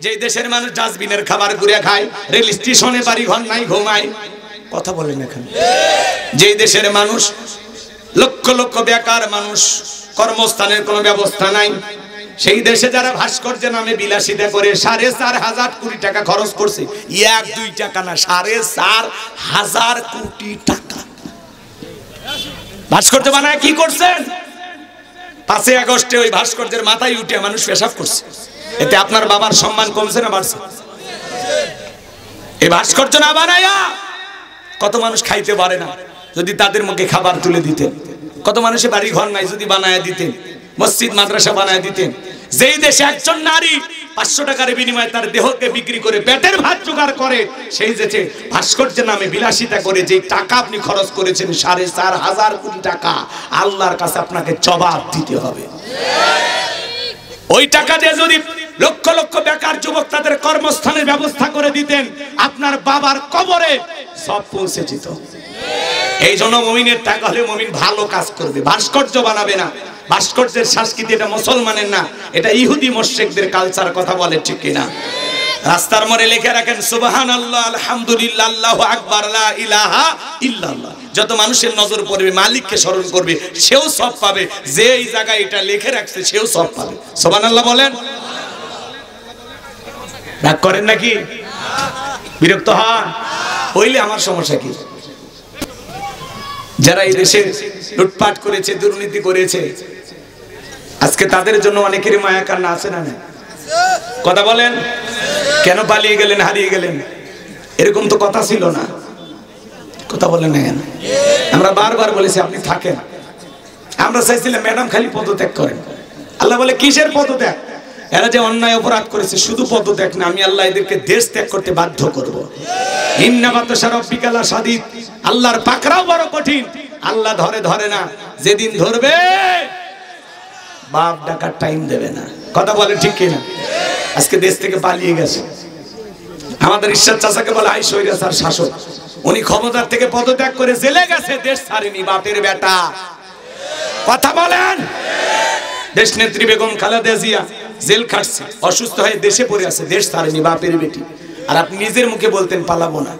যেই দেশের মানুষ ডাস্টবিনের খাবার ঘুরে খায়, রেল স্টেশনে বাড়ি ঘর নাই, ঘুমায়। কথা বলেন এখানে। যেই দেশের মানুষ লক্ষ লক্ষ বেকার মানুষ, কর্মস্থানের কোনো ব্যবস্থা নাই, সেই দেশে যারা ভাস্কর্যের নামে বিলাসিতা করে 4,500 কোটি টাকা খরচ করছে, 1-2 টাকা না, 4,500 কোটি টাকা ভাস্কর্য বানায়। কি করছেন? 5 আগস্টে ওই ভাস্কর্যের মাথায় উঠে মানুষ পেশাব করছে। এতে আপনার বাবার সম্মান কমছে না বাড়ছে? এই ভাস্কর্য না বানায়া কত মানুষ খাইতে পারে না, যদি তাদের মুখে খাবার তুলে দিতেন। কত মানুষের বাড়ি ঘর নাই, যদি বানায় দিতেন, মসজিদ মাদ্রাসা বানায় দিতেন। যেই দেশে একজন নারী 500 টাকার বিনিময়ে তার দেহকে বিক্রি করে পেটের ভাত জোগাড় করে, সেই দেশে ভাস্কর্যের নামে বিলাসিতা করে যে টাকা আপনি খরচ করেছেন 4,500 কোটি টাকা, আল্লাহর কাছে আপনাকে জবাব দিতে হবে। ওই টাকা দিয়ে যদি লক্ষ লক্ষ বেকার যুবক তাদের কর্মস্থানের ব্যবস্থা করে দিতেন, আপনার বাবার কবরে সব পৌঁছে যেত। এই জন্য মুমিনের টাকা হলে মুমিন ভালো কাজ করবে, ভাস্কর্য বানাবে না। ভাস্কর্যের সংস্কৃতি এটা মুসলমানের না, এটা ইহুদি মুশরিকদের কালচার। কথা বলে ঠিক কিনা? রাস্তার মোড়ে লিখে রাখেন সুবহানাল্লাহ, আলহামদুলিল্লাহ, আল্লাহু আকবার, লা ইলাহা ইল্লাল্লাহ। যত মানুষের নজর পড়বে, মালিককে স্মরণ করবে, সেও সব পাবে। যে এই জায়গায় এটা লিখে রাখছে সেও সব পাবে। সুবহানাল্লাহ বলেন। রাগ করেন নাকি? বিরক্ত হন? হইলে আমার সমস্যা কি? যারা এই দেশে লুটপাট করেছে, দুর্নীতি করেছে, আজকে তাদের জন্য অনেকেরই মায়া কান্না আছে না? কথা বলেন। কেন পালিয়ে গেলেন, হারিয়ে গেলেন? এরকম তো কথা ছিল না। কথা বলেন না কেন? আমরা বারবার বলেছি আপনি থাকেন। আমরা চাইছিলাম ম্যাডাম খালি পদত্যাগ করেন। আল্লাহ বলে কিসের পদত্যাগ? এরা যে অন্যায় অপরাধ করেছে, শুধু পদত্যাগ না, আমি আল্লাহ এদেরকে দেশ ত্যাগ করতে বাধ্য করব। ইন্না বাতাশা রাব্বিকা লাশাদীদ। আল্লাহর পাকড়াও বড় কঠিন। আল্লাহ ধরে না, যেদিন ধরবে বাপ ডাকার টাইম দেবে না। কথা বলে ঠিক কিনা? আজকে দেশ থেকে পালিয়ে গেছে। আমাদের ঈশ্বর চাচাকে বলে আই স্বৈরাচার শাসক। উনি ক্ষমতার থেকে পদত্যাগ করে জেলে গেছে, দেশ ছাড়েনি। বাপের বেটা। কথা বলেন। দেশ নেত্রী বেগম খালেদা জিয়া জেল খাটছে, অসুস্থ হয়ে দেশে পড়ে আছে, দেশ ছাড়েনি। বাপের বেটি। আর আপনি নিজের মুখে বলতেন পালাবো না।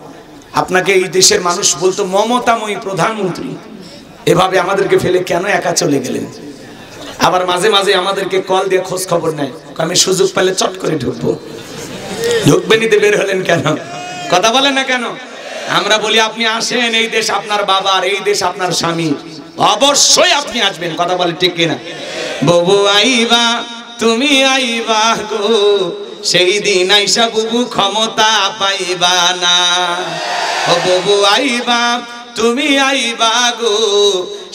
আপনাকে এই দেশের মানুষ বলতো মমতাময়ী প্রধানমন্ত্রী। এভাবে আমাদেরকে ফেলে কেন একা চলে গেলেন? আবার মাঝে মাঝে আমাদেরকে কল দিয়ে খোঁজ খবর নেয়, আমি সুযোগ পেলে চট করে ঢুকবো। ঢুকবে নিতে বের হলেন কেন? কথা বলেন না কেন? আমরা বলি আপনি আসেন, এই দেশ আপনার বাবার, এই দেশ আপনার স্বামী, অবশ্যই আপনি আসবেন। কথা বলে ঠিক কিনা? ববু আইবা, তুমি আইবা গো, সেই দিন আইসা বুবু ক্ষমতা পাইবা না। ও ববু আইবা, তুমি আইবা গো,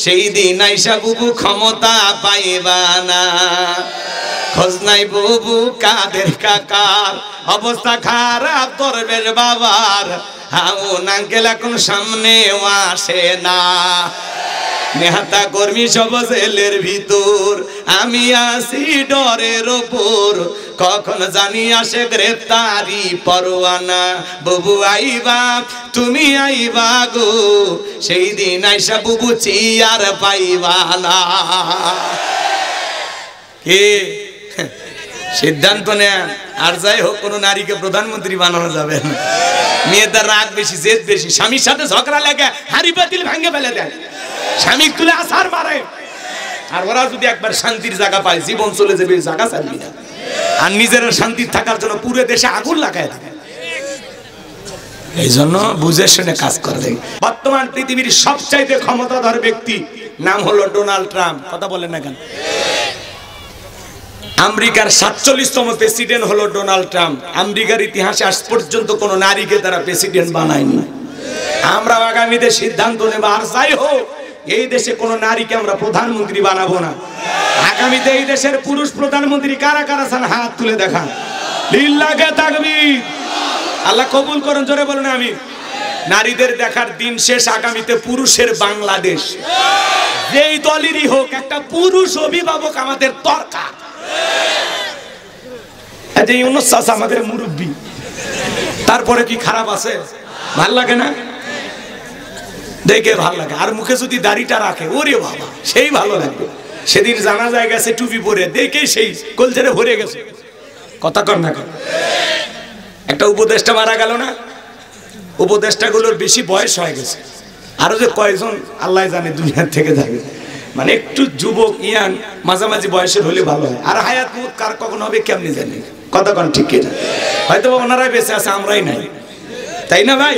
সেই দিন আইসা বুবু ক্ষমতা পাইবা না। খোঁজ নাই বুবু কাদের কাকার, অবস্থা খারাপ দরবেশ বাবার, হাউন আঙ্কেল এখন সামনেও আসে না। নেহাতা কর্মী সব জেলের ভিতর, আমি আসি ডরের ওপর, কখন জানি আসে গ্রেফতারি পরোয়ানা। বুবু আইবা, তুমি আইবা গো, সেই দিন আইসা বুবু চিয়ার পাইবা না। কে সিদ্ধান্ত নেন। আর যাই হোক, কোন নারীকে প্রধানমন্ত্রী বানানো যাবে না। মেয়েদের রাগ বেশি, জেদ বেশি, স্বামীর সাথে ঝগড়া লেগে হাড়ি পাতিল ভেঙে ফেলে দেয়, স্বামী তুলে আছাড় মারে। আর ওরা যদি একবার শান্তির জায়গা পায়, জীবন চলে যাবে, জায়গা ছাড়বি না। আর নিজের শান্তি থাকার জন্য পুরো দেশে আগুন লাগায় দেবে। এই জন্য বুঝে শুনে কাজ করবে। বর্তমান পৃথিবীর সবচাইতে ক্ষমতাধর ব্যক্তি নাম হলো ডোনাল্ড ট্রাম্প। কথা বলেন না কেন? আমেরিকার 47তম প্রেসিডেন্ট হলো ডোনাল্ড ট্রাম্প। আমেরিকার ইতিহাসে আজ পর্যন্ত কোন নারীকে তারা প্রেসিডেন্ট বানায়নি। আমরা আগামীতে সিদ্ধান্ত নেব, আর যাই হোক, এই দেশে কোন নারীকে আমরা প্রধানমন্ত্রী বানাবো না। আগামীতে এই দেশের পুরুষ প্রধানমন্ত্রী কারা কারা চান হাত তুলে দেখান। লিল্লাহে তাকবীর। আল্লাহ কবুল করুন, জোরে বলুন আমিন। নারীদের দেখার দিন শেষ। আগামীতে পুরুষের বাংলাদেশ। যেই দলেরই হোক, একটা পুরুষ অভিভাবক আমাদের দরকার। আমাদের মুরব্বী, তারপরে কি খারাপ আছে? ভাল লাগে না? দেখে ভাল লাগে। আর মুখে যদি দাড়িটা রাখে, ওরে বাবা, সেই ভালো লাগবে। সেদিন জানা যায় গেছে টুপি পরে, দেখে সেই কলচেরে ভরে গেছে। কথা কর না কেন? একটা উপদেষ্টা মারা গেল না, উপদেষ্টাগুলোর বেশি বয়স হয়ে গেছে, আরো যে কয়জন আল্লাহ জানে দুনিয়ার থেকে থাকে, মানে একটু যুবক ইয়াং মাঝামাঝি বয়সের হলে ভালো হয়। আর হায়াত মুত কার কখন হবে কেমনি জানি, কথা কোন ঠিক কিনা? হয়তো ওনারাই বেঁচে আছে, আমরাই নাই, তাই না ভাই?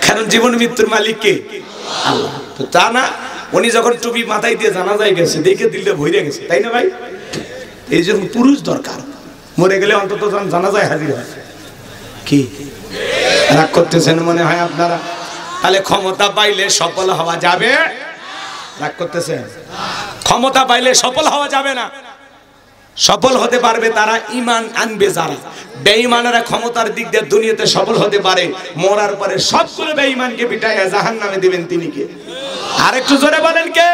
কারণ জীবন মৃত্যুর মালিক কে? আল্লাহ। তো তা না, উনি যখন টুপি মাথায় দিয়ে জানাজায় গেছে, দেখে দিলটা ভরে গেছে, তাই না ভাই? এই জন্য পুরুষ দরকার, মরে গেলে অন্তত জানাজায় হাজির হয়। কি রাগ করতেছেন মনে হয় আপনারা? তাহলে ক্ষমতা পাইলে সফল হওয়া যাবে? রাগ করতেছেন? ক্ষমতা পাইলে সফল হওয়া যাবে না। সফল হতে পারবে তারা ঈমান আনবে যারা। বেঈমানেরা ক্ষমতার দিক দিয়ে দুনিয়াতে সফল হতে পারে, মরার পরে সবগুলো বেঈমানকে পিটাইয়া জাহান্নামে দিবেন তিনি কে? আরেকটু জোরে বলেন কে?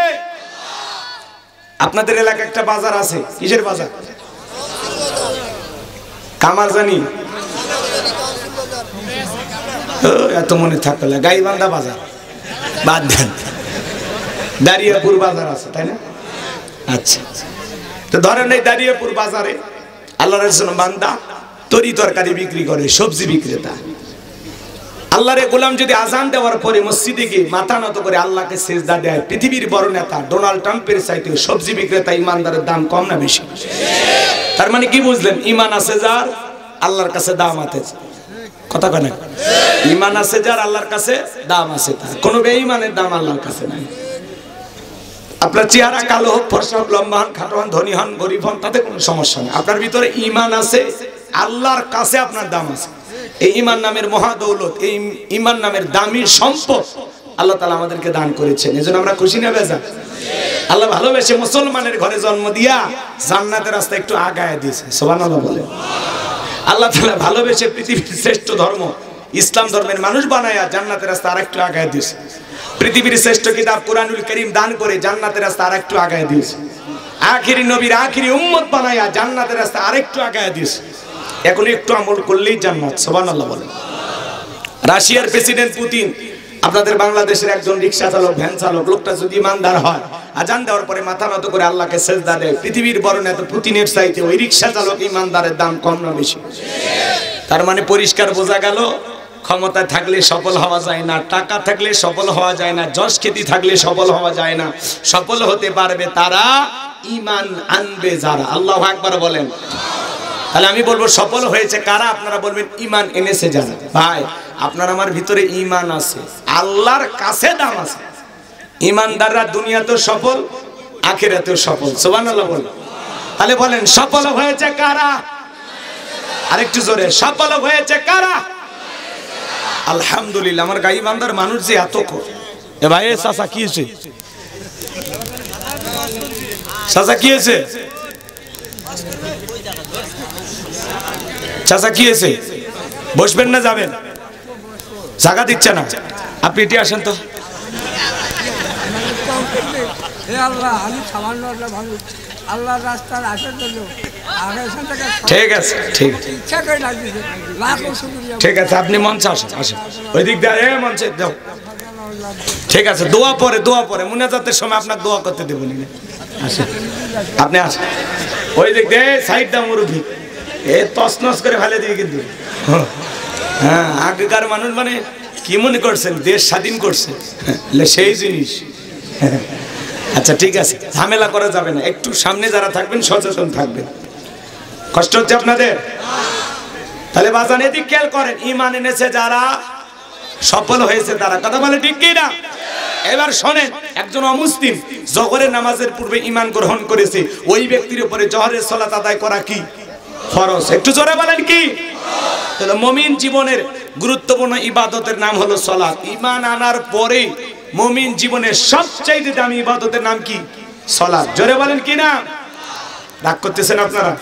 আপনাদের এলাকায় একটা বাজার আছে, কিসের বাজার? কামারজানি? এত মনে থাকবে না, গাইবান্ধা বাজার বাদ দেন, দাঁড়িয়াপুর বাজার আছে, তাই না? আচ্ছা, তো ধরেন এই দাঁড়িয়াপুর বাজারে আল্লাহর রাসূল বান্দা তরি তরকারি বিক্রি করে, সবজি বিক্রেতা। আল্লাহর গোলাম যদি আজান দেওয়ার পরে মসজিদে গিয়ে মাথা নত করে আল্লাহকে সিজদা দেয়, পৃথিবীর বড় নেতা ডোনাল্ড ট্রাম্পের চাইতে সবজি বিক্রেতা ইমানদারের দাম কম না বেশি? তার মানে কি বুঝলেন? ঈমান আছে যার, আল্লাহর কাছে দাম আছে। কথা কয় না? ঈমান আছে যার, আল্লাহর কাছে দাম আছে তার। কোনো বেঈমানের দাম আল্লাহর কাছে নাই। আপনার চেহারা কালো হোক, ফর্সা হোক, লম্বা হন, খাটো হন, ধনী হন, গরিব হন, তাতে কোনো সমস্যা নেই। আপনার ভিতরে ঈমান আছে, আল্লাহর কাছে আপনার দাম আছে। এই ঈমান নামের মহাদৌলত, এই ঈমান নামের দামি সম্পদ আল্লাহ তাআলা আমাদেরকে দান করেছেন। এজন্য আমরা খুশি না বেজার? আল্লাহ ভালোবেসে মুসলমানের ঘরে জন্ম দিয়া জান্নাতের রাস্তা একটু আগায় দিয়েছে, সুবহানাল্লাহ বলে। আল্লাহ তাআলা ভালোবেসে পৃথিবীর শ্রেষ্ঠ ধর্ম ইসলাম ধর্মের মানুষ বানায়া জান্নাতের রাস্তা আরেকটু আগায় দিয়েছে। পৃথিবীর শ্রেষ্ঠ কিতাব কুরআনুল কারীম দান করে জান্নাতের রাস্তা আরেকটু আগায় দিয়েছে। আখিরি নবীর আখিরি উম্মত বানায়া জান্নাতের রাস্তা আরেকটু আগায় দিয়েছে। এখন একটু আমল করলেই জান্নাত, সুবহানাল্লাহ বলেন। রাশিয়ার প্রেসিডেন্ট পুতিন আপনাদের বাংলাদেশের একজন রিকশা চালক, ভ্যান চালক, লোকটা যদি ইমানদার হয়, আজান দেওয়ার পরে মাথা নত করে আল্লাহকে সিজদা দেয়, পৃথিবীর বড় নেতা পুতিনের চাইতে ওই রিকশা চালক ইমানদারের দাম কম না বেশি? তার মানে পরিষ্কার বোঝা গেল, ক্ষমতায় থাকলে সফল হওয়া যায় না, টাকা থাকলে সফল হওয়া যায় না, যশ খ্যাতি থাকলে সফল হওয়া যায় না। সফল হতে পারবে তারা ঈমান আনবে যারা। আল্লাহু আকবার বলেন। তাহলে আমি বলবো সফল হয়েছে কারা? আপনারা বলবেন ঈমান এনেছে যারা। ভাই, আপনার আমার ভিতরে ঈমান আছে, আল্লাহর কাছে দাম আছে। ঈমানদাররা দুনিয়াতেও সফল, আখিরাতেও সফল, সুবহানাল্লাহ বলেন। তাহলে বলেন সফল হয়েছে কারা? আরেকটু জোরে, সফল হয়েছে কারা? আলহামদুলিল্লাহ। আমার গাইবান্ধার মানুষ যে এত এ ভাই, চাচা কি হয়েছে? চাচা কি হয়েছে? চাচা কি হয়েছে? বসবেন না যাবেন? জায়গা দিচ্ছে না। আপনি এটি আসেন তো। ঠিক আছে, ঠিক আছে, ঠিক আছে, আপনি মঞ্চে আসেন, আসেন ওই দিক দিয়ে মঞ্চে যাও। ঠিক আছে, দোয়া পরে, দোয়া পরে, মুনাজাতের সময় আপনার দোয়া করতে দেবো না। আসেন, আপনি আসেন ওই দিক দিয়ে, সাইডটা মুরব্বী এ তছনছ করে ফেলে দিয়ে কিন্তু। হ্যাঁ, আগেকার মানুষ মানে কি মনে করছেন দেশ স্বাধীন করছে, সেই জিনিস। আচ্ছা ঠিক আছে, ঝামেলা করা যাবে না, একটু সামনে যারা থাকবেন সচেতন থাকবেন। কষ্ট হচ্ছে আপনাদের? তাহলে বাজান এদিক খেয়াল করেন, ঈমান এনেছে যারা, সফল হয়েছে তারা। কথা বলে ঠিক কি না? এবার শোনেন, একজন অমুসলিম জোহরের নামাজের পূর্বে ঈমান গ্রহণ করেছে, ওই ব্যক্তির উপরে জোহরের সালাত আদায় করা কি ফরজ? একটু জোরে বলেন কি? তাহলে মুমিন জীবনের গুরুত্বপূর্ণ ইবাদতের নাম হলো সালাত। ঈমান আনার পরে মুমিন জীবনের সবচেয়ে দামি ইবাদতের নাম কি? সালাত। জোরে বলেন কি না? রাগ করতেছেন আপনারা?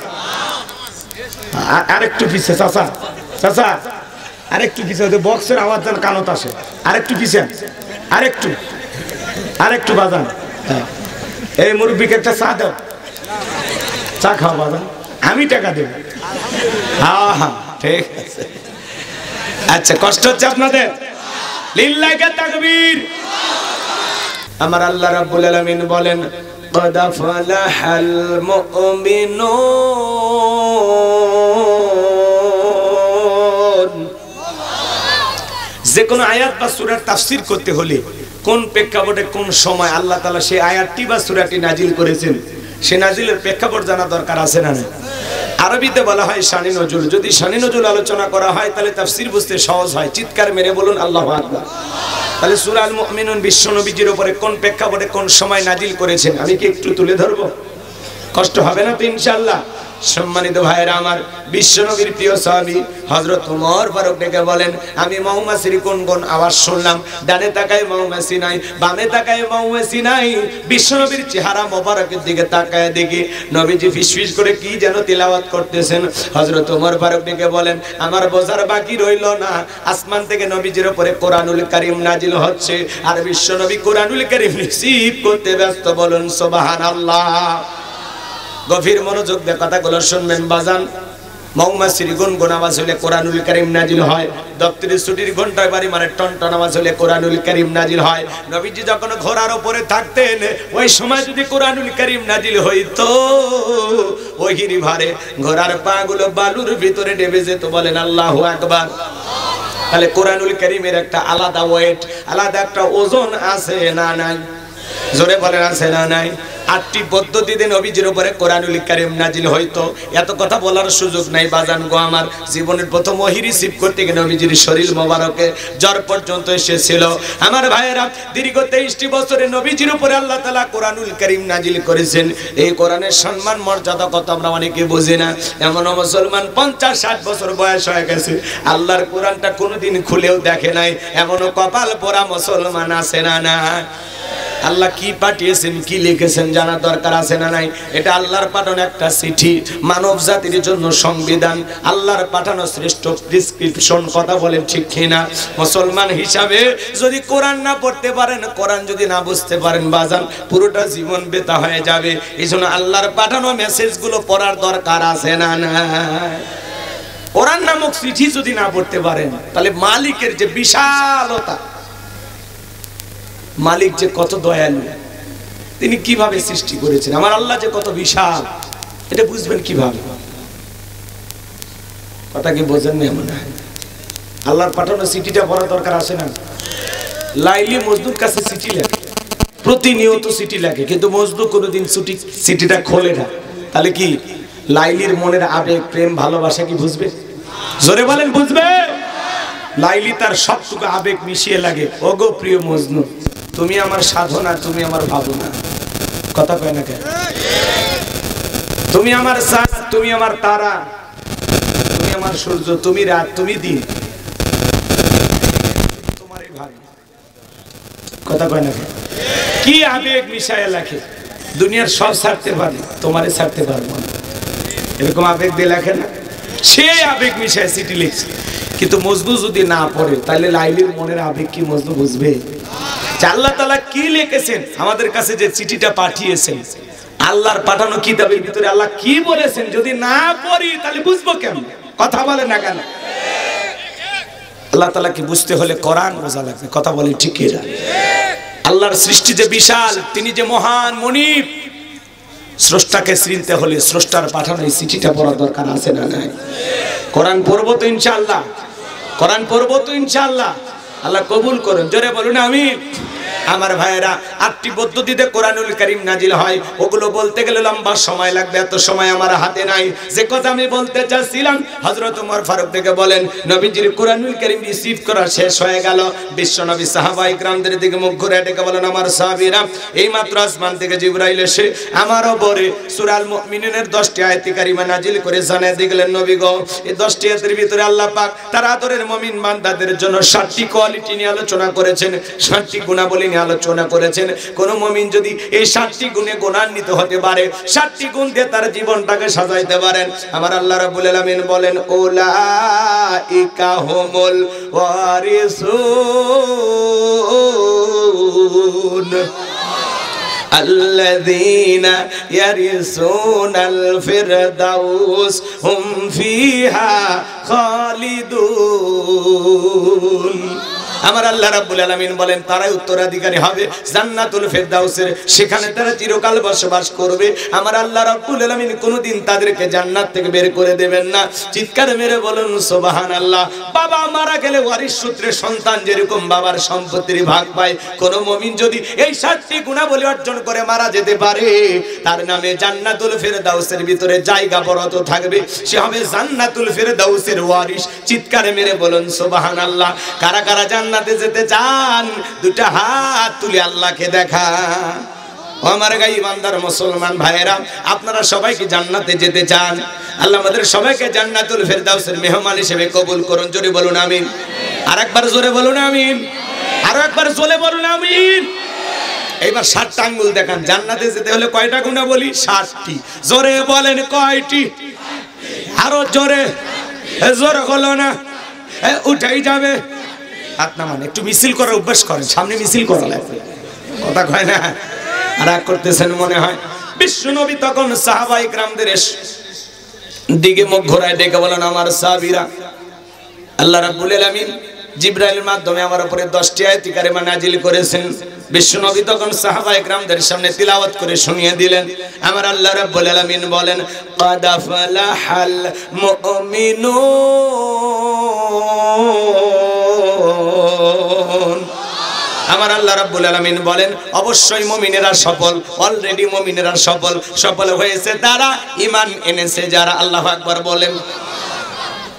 আরেকটু পিছে চাচা, চাচা আরেকটু পিছে, বক্সের আওয়াজ যেন কানত আসে। আরেকটু পিছে, আরেকটু, আরেকটু বাজান। এই মুরব্বীকে একটা চা দাও, চা খাও বাজান, আমি টাকা দেব। হ্যাঁ হ্যাঁ, ঠিক আছে। আচ্ছা, কষ্ট হচ্ছে আপনাদের? লিল্লাহি তাকবীর। আমার আল্লাহ রাব্বুল আলামিন বলেন, قد فلح المؤمنون যে কোনো আয়াত বা সূরার তাফসীর করতে হলে কোন প্রেক্ষাপটে কোন সময় আল্লাহ তাআলা সেই আয়াতটি বা সূরাটি নাজিল করেছেন, সে নাজিলের প্রেক্ষাপট জানা দরকার আছে না? আরবিতে বলা হয় শানি নজুল। যদি শানি নজুল আলোচনা করা হয় তাহলে তাফসীর বুঝতে সহজ হয়। চিৎকার মেরে বলুন আল্লাহু আকবার। তাহলে সূরা আল মুমিনুন বিশ্ব নবীজির উপরে কোন প্রেক্ষাপটে কোন সময় নাজিল করেছেন আমি কি একটু তুলে ধরবো? কষ্ট হবে না তো ইনশাআল্লাহ? সম্মানিত ভাইরা আমার, বিশ্বনবীর প্রিয় সাহাবী হযরত ওমর ফারুক ডেকে বলেন, আমি মৌমাছির গুনগুন আওয়াজ শুনলাম। ডানে তাকায় মৌমাছি নাই, বামে তাকায় মৌমাছি নাই। বিশ্বনবীর চেহারা মোবারকের দিকে তাকায় দেখি নবীজি ফিসফিস করে কি যেন তিলাওয়াত করতেছেন। হযরত ওমর ফারুক ডেকে বলেন, আমার বোঝার বাকি রইল না, আসমান থেকে নবীজির উপরে কোরআনুল কারীম নাজিল হচ্ছে আর বিশ্বনবী কোরআনুল কারীম রিসিভ করতে ব্যস্ত। বলুন সুবহানাল্লাহ। গভীর মনোযোগ দিয়ে কথাগুলো শুনবেন বাজান। মৌমাছির গুনগুন আওয়াজ হলে কোরআনুল কারীম নাজিল হয়। দপ্তরের ছুটির ঘন্টায় বাড়ি মানে টনটন আওয়াজ হলে কোরআনুল কারীম নাজিল হয়। নবীজি যখন ঘোড়ার উপরে থাকতেন ওই সময় যদি কোরআনুল কারীম নাজিল হইতো, ওহির ভারে ঘোড়ার পা গুলো বালুর ভিতরে ডেবে যেত। বলেন আল্লাহু আকবার। তাহলে কোরআনুল কারীমের একটা আলাদা ওয়েট, আলাদা একটা ওজন আছে না নাই? জোরে বলেন আছে না নাই? 8টি পদ্ধতিতে নবীজির উপরে কোরআনুল কারীম নাজিল হইতো। এত কথা বলার সুযোগ নাই বাজান গো আমার। জীবনের প্রথম ওহী রিসিভ করতে গিয়ে নবীজির শরীর মোবারকে জ্বর পর্যন্ত এসেছিল। আমার ভাইয়েরা, দীর্ঘ 23টি বছরে নবীজির উপরে আল্লাহ তাআলা কোরআনুল কারীম নাজিল করেছেন। এই কোরআনের সম্মান মর্যাদা কত আমরা অনেকে বুঝি না। এমন মুসলমান 50-60 বছর বয়স হয়ে গেছে, আল্লাহর কোরআনটা কোনোদিন খুলেও দেখে নাই। এমনও কপাল পোড়া মুসলমান আছে না না? আল্লাহ কি পাঠিয়েছেন, কি লিখেছেন জানা দরকার আছে না নাই? এটা আল্লাহর পাঠানো একটা চিঠি, মানব জাতির জন্য সংবিধান, আল্লাহর পাঠানো শ্রেষ্ঠ প্রেসক্রিপশন। কথা বলেন ঠিক কিনা? মুসলমান হিসাবে যদি কোরআন না পড়তে পারেন, কোরআন যদি না বুঝতে পারেন বাজান, পুরোটা জীবন বেতা হয়ে যাবে। এইজন্য আল্লাহর পাঠানো মেসেজগুলো পড়ার দরকার আছে না না? কোরআন নামক চিঠি যদি না পড়তে পারেন তাহলে মালিকের যে বিশালতা, মালিক যে কত দয়ালু, তিনি কিভাবে সৃষ্টি করেছেন, আমার আল্লাহ যে কত বিশাল, এটা বুঝবেন কিভাবে? কথা কি বোঝেন না? মনে হয় আল্লাহর পাঠানো চিঠিটা পড়া দরকার আছে না? লাইলি মজদুর কাছে চিঠি লেখে, প্রতিনিয়ত চিঠি লেখে, কিন্তু মজদুর কোনোদিন চিঠিটা খোলে না। তাহলে কি লাইলির মনের আবেগ, প্রেম, ভালোবাসা কি বুঝবে? জোরে বলেন বুঝবে? লাইলি তার সবটুকু আবেগ মিশিয়ে লাগে, ওগো প্রিয় মজনু, তুমি আমার সাধনা, তুমি আমার ভাবনা। কথা কয় না কেন? তুমি আমার চাঁদ, তুমি আমার তারা, তুমি আমার সূর্য, তুমি রাত, তুমি দিন, তোমারই ভাগ। কথা কয় না কেন? কি আবেগ মিশায় লেখে। দুনিয়ার সব ছাড়তে পারে, তোমারে ছাড়তে পারবো না, এরকম আবেগ দিয়ে লেখে না? সে আবেগ মিশায় চিঠি লিখছে। কিন্তু মজনু যদি না পড়ে তাহলে লাইলির মনের আবেগ কি মজনু বুঝবে? আল্লাহ তাআলা কি লিখেছেন আমাদের কাছে, যে চিঠিটা পাঠিয়েছেন, আল্লাহর পাঠানো কিতাবের ভিতরে আল্লাহ কি বলেছেন, যদি না পড়ি তাহলে বুঝবো কেমন? কথা বলে না কেন? আল্লাহ তাআলা কি বুঝতে হলে কোরআন বোঝা লাগবে। কথা বলে ঠিক কি? আল্লাহর সৃষ্টি যে বিশাল, তিনি যে মহান মনিব, স্রষ্টাকে চিনতে হলে স্রষ্টার পাঠানো এই চিঠিটা পড়া দরকার আছে না নাই? কোরআন পড়বো তো ইনশাআল্লাহ, কোরআন পড়বো তো ইনশাআল্লাহ। আল্লাহ কবুল করুন, জোরে বলুন আমিন। আমার ভাইয়েরা, 8টি পদ্ধতিতে কোরআনুল কারীম নাজিল হয়। ওগুলো বলতে গেলে লম্বা সময় লাগবে, এত সময় আমার হাতে নাই। যে কথা আমি বলতে চাচ্ছিলাম, হযরত ওমর ফারুক থেকে বলেন, নবীজির কোরআনুল কারীম রিসিভ করা শেষ হয়ে গেল। বিশ্বনবী সাহাবায়ে কিরামদের দিকে মুখ ঘুরে ডেকে বলেন, আমার সাহাবীরা, এইমাত্র আসমান থেকে জিবরাইল এসে আমার উপরে সূরা আল মুমিনুনের 10টি আয়াত কারিমা নাজিল করে জানায় দিলেন, নবী গো, এই 10টি আয়াতের ভিতরে আল্লাহ পাক তার আদরের মুমিন বান্দাদের জন্য 7টি কোয়ালিটি নিয়ে আলোচনা করেছেন, 7টি গুণাবলী নিয়ে আলোচনা করেছেন। কোন মুমিন যদি এই 7টি গুণে গুণান্বিত হতে পারে, 7টি গুণ দিয়ে তার জীবনটাকে সাজাইতে পারেন, আমার আল্লাহ রাব্বুল আলামিন বলেন, উলাইকা হুমুল ওয়ারিসুন আল্লাযীনা ইয়ারিসুনাল ফিরদাউস হুম ফিহা খালিদুন। আমার আল্লাহ রাব্বুল আলামিন বলেন তারাই উত্তরাধিকারী হবে জান্নাতুল ফেরদাউসের, সেখানে তারা চিরকাল বসবাস করবে। আমার আল্লাহ রাব্বুল আলামিন কোনোদিন তাদেরকে জান্নাত থেকে বের করে দেবেন না। চিৎকার মেরে বলুন সুবহানাল্লাহ। বাবা মারা গেলে ওয়ারিশ সূত্রে সন্তান যেরকম বাবার সম্পত্তির ভাগ পায়, কোন মুমিন যদি এই 7টি গুণাবলী অর্জন করে মারা যেতে পারে, তার নামে জান্নাতুল ফেরদাউসের ভিতরে জায়গা বরাদ্দ থাকবে, সে হবে জান্নাতুল ফেরদাউসের ওয়ারিশ। চিৎকার মেরে বলুন সুবহানাল্লাহ। কারা কারা জান্নাতে যেতে চান? দুটো হাত তুলে আল্লাহকে দেখা। ও আমার গাই ইমানদার মুসলমান ভাইয়েরা, আপনারা সবাই কি জান্নাতে যেতে চান? আল্লাহ আমাদের সবাইকে জান্নাতুল ফেরদাউসের মেহমান হিসেবে কবুল করুন। জোরে বলুন আমিন। আরেকবার জোরে বলুন আমিন। আরো একবার জোরে বলুন আমিন। এইবার 7টা আঙ্গুল দেখান। জান্নাতে যেতে হলে কয়টা গুণা বলি? 7টি। জোরে বলেন কয়টি? আরো জোরে। জোরে হলো না, উঠাই যাবে। হাত নামান। একটু মিছিল করার অভ্যাস করেন, সামনে মিছিল করা লাগবে, কথা কয় না। রাগ করতেছেন মনে হয়। বিশ্ব নবী তখন সাহাবায়ে কিরামদের দিকে মুখ ঘোরায় ডেকে বলেন, আমার সাহাবীরা, আল্লাহ রাব্বুল আলামিন জিবরাইলের মাধ্যমে আমার উপরে 10টি আয়াত কারিমা নাজিল করেছেন। বিশ্ব নবী তখন সাহাবায়ে কিরামদের সামনে তিলাওয়াত করে শুনিয়ে দিলেন। আমার আল্লাহ রাব্বুল আলামিন বলেন, ক্বাদ আফলাহাল মুমিনুন। আমার আল্লাহ রাব্বুল আলামিন বলেন, অবশ্যই মুমিনেরা সফল। অলরেডি মুমিনেরা সফল। সফল হয়েছে তারা, ঈমান এনেছে যারা। আল্লাহু আকবার বলেন।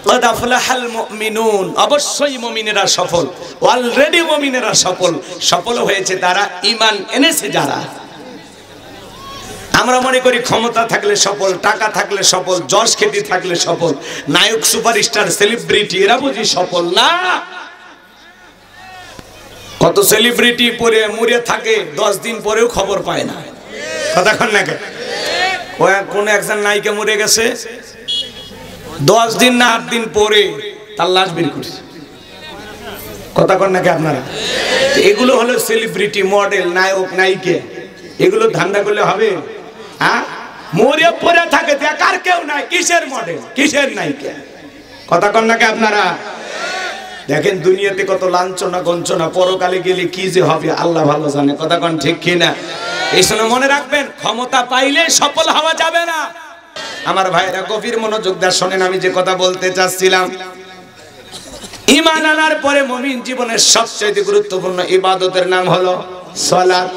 ক্বাদ আফলাহাল মুমিনুন, অবশ্যই মুমিনেরা সফল। অলরেডি মুমিনেরা সফল। সফল হয়েছে তারা, ঈমান এনেছে যারা। আমরা মনে করি ক্ষমতা থাকলে সফল, টাকা থাকলে সফল, যশ খ্যাতি থাকলে সফল, নায়ক সুপারস্টার সেলিব্রিটি এরা বুঝি সফল না। কত সেলিব্রিটি পরে মরে থাকে, 10 দিন পরেও খবর পায় না, কথা কন না কে? কোন একজন নায়িকা মরে গেছে, 10 দিন না 8 দিন পরে তার লাশ বের করছে, কথা কন না কে আপনারা? এগুলো হলো সেলিব্রিটি, মডেল, নায়ক, নায়িকা। এগুলো ধান্দা করলে হবে? হ্যাঁ, মরে পড়ে থাকে, দেখার কেউ নাই। কিসের মডেল, কিসের নায়িকা, কথা কন না কে আপনারা? দেখেন দুনিয়াতে কত লাঞ্ছনা গঞ্চনা, পরকালে গেলে কি যে হবে আল্লাহ ভালো জানে, কথা কন ঠিক কিনা? এই সময় মনে রাখবেন, ক্ষমতা পাইলে সফল হওয়া যাবে না। আমার ভাইরা গভীর মনোযোগ দিয়ে শোনেন, আমি যে কথা বলতে চাচ্ছিলাম, ঈমান আনার পরে মুমিন জীবনের সবচেয়ে গুরুত্বপূর্ণ ইবাদতের নাম হলো সালাত।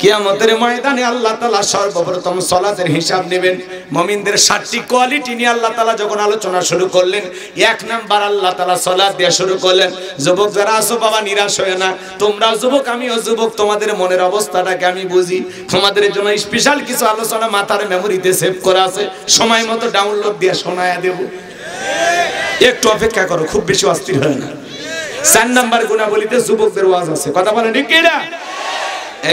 কিয়ামতের ময়দানে আল্লাহ তাআলা সর্বপ্রথম সালাতের হিসাব নেবেন। মুমিনদের 7টি কোয়ালিটি নিয়ে আল্লাহ তাআলা যখন আলোচনা শুরু করলেন, 1 নাম্বার আল্লাহ তাআলা সালাত দিয়ে শুরু করলেন। যুবক যারা আছো বাবা, নিরাশ হয় না। তোমরা যুবক, আমিও যুবক, তোমাদের মনের অবস্থাটাকে আমি বুঝি। তোমাদের জন্য স্পেশাল কিছু আলোচনা মাথার মেমোরিতে সেভ করা আছে, সময় মতো ডাউনলোড দিয়ে শোনায়া দেব। একটু অপেক্ষা করো, খুব বেশি অস্থির হয় না। 4 নাম্বার গুণাবলীতে যুবকদের ওয়াজ আছে, কথা বলেন ঠিক কি না?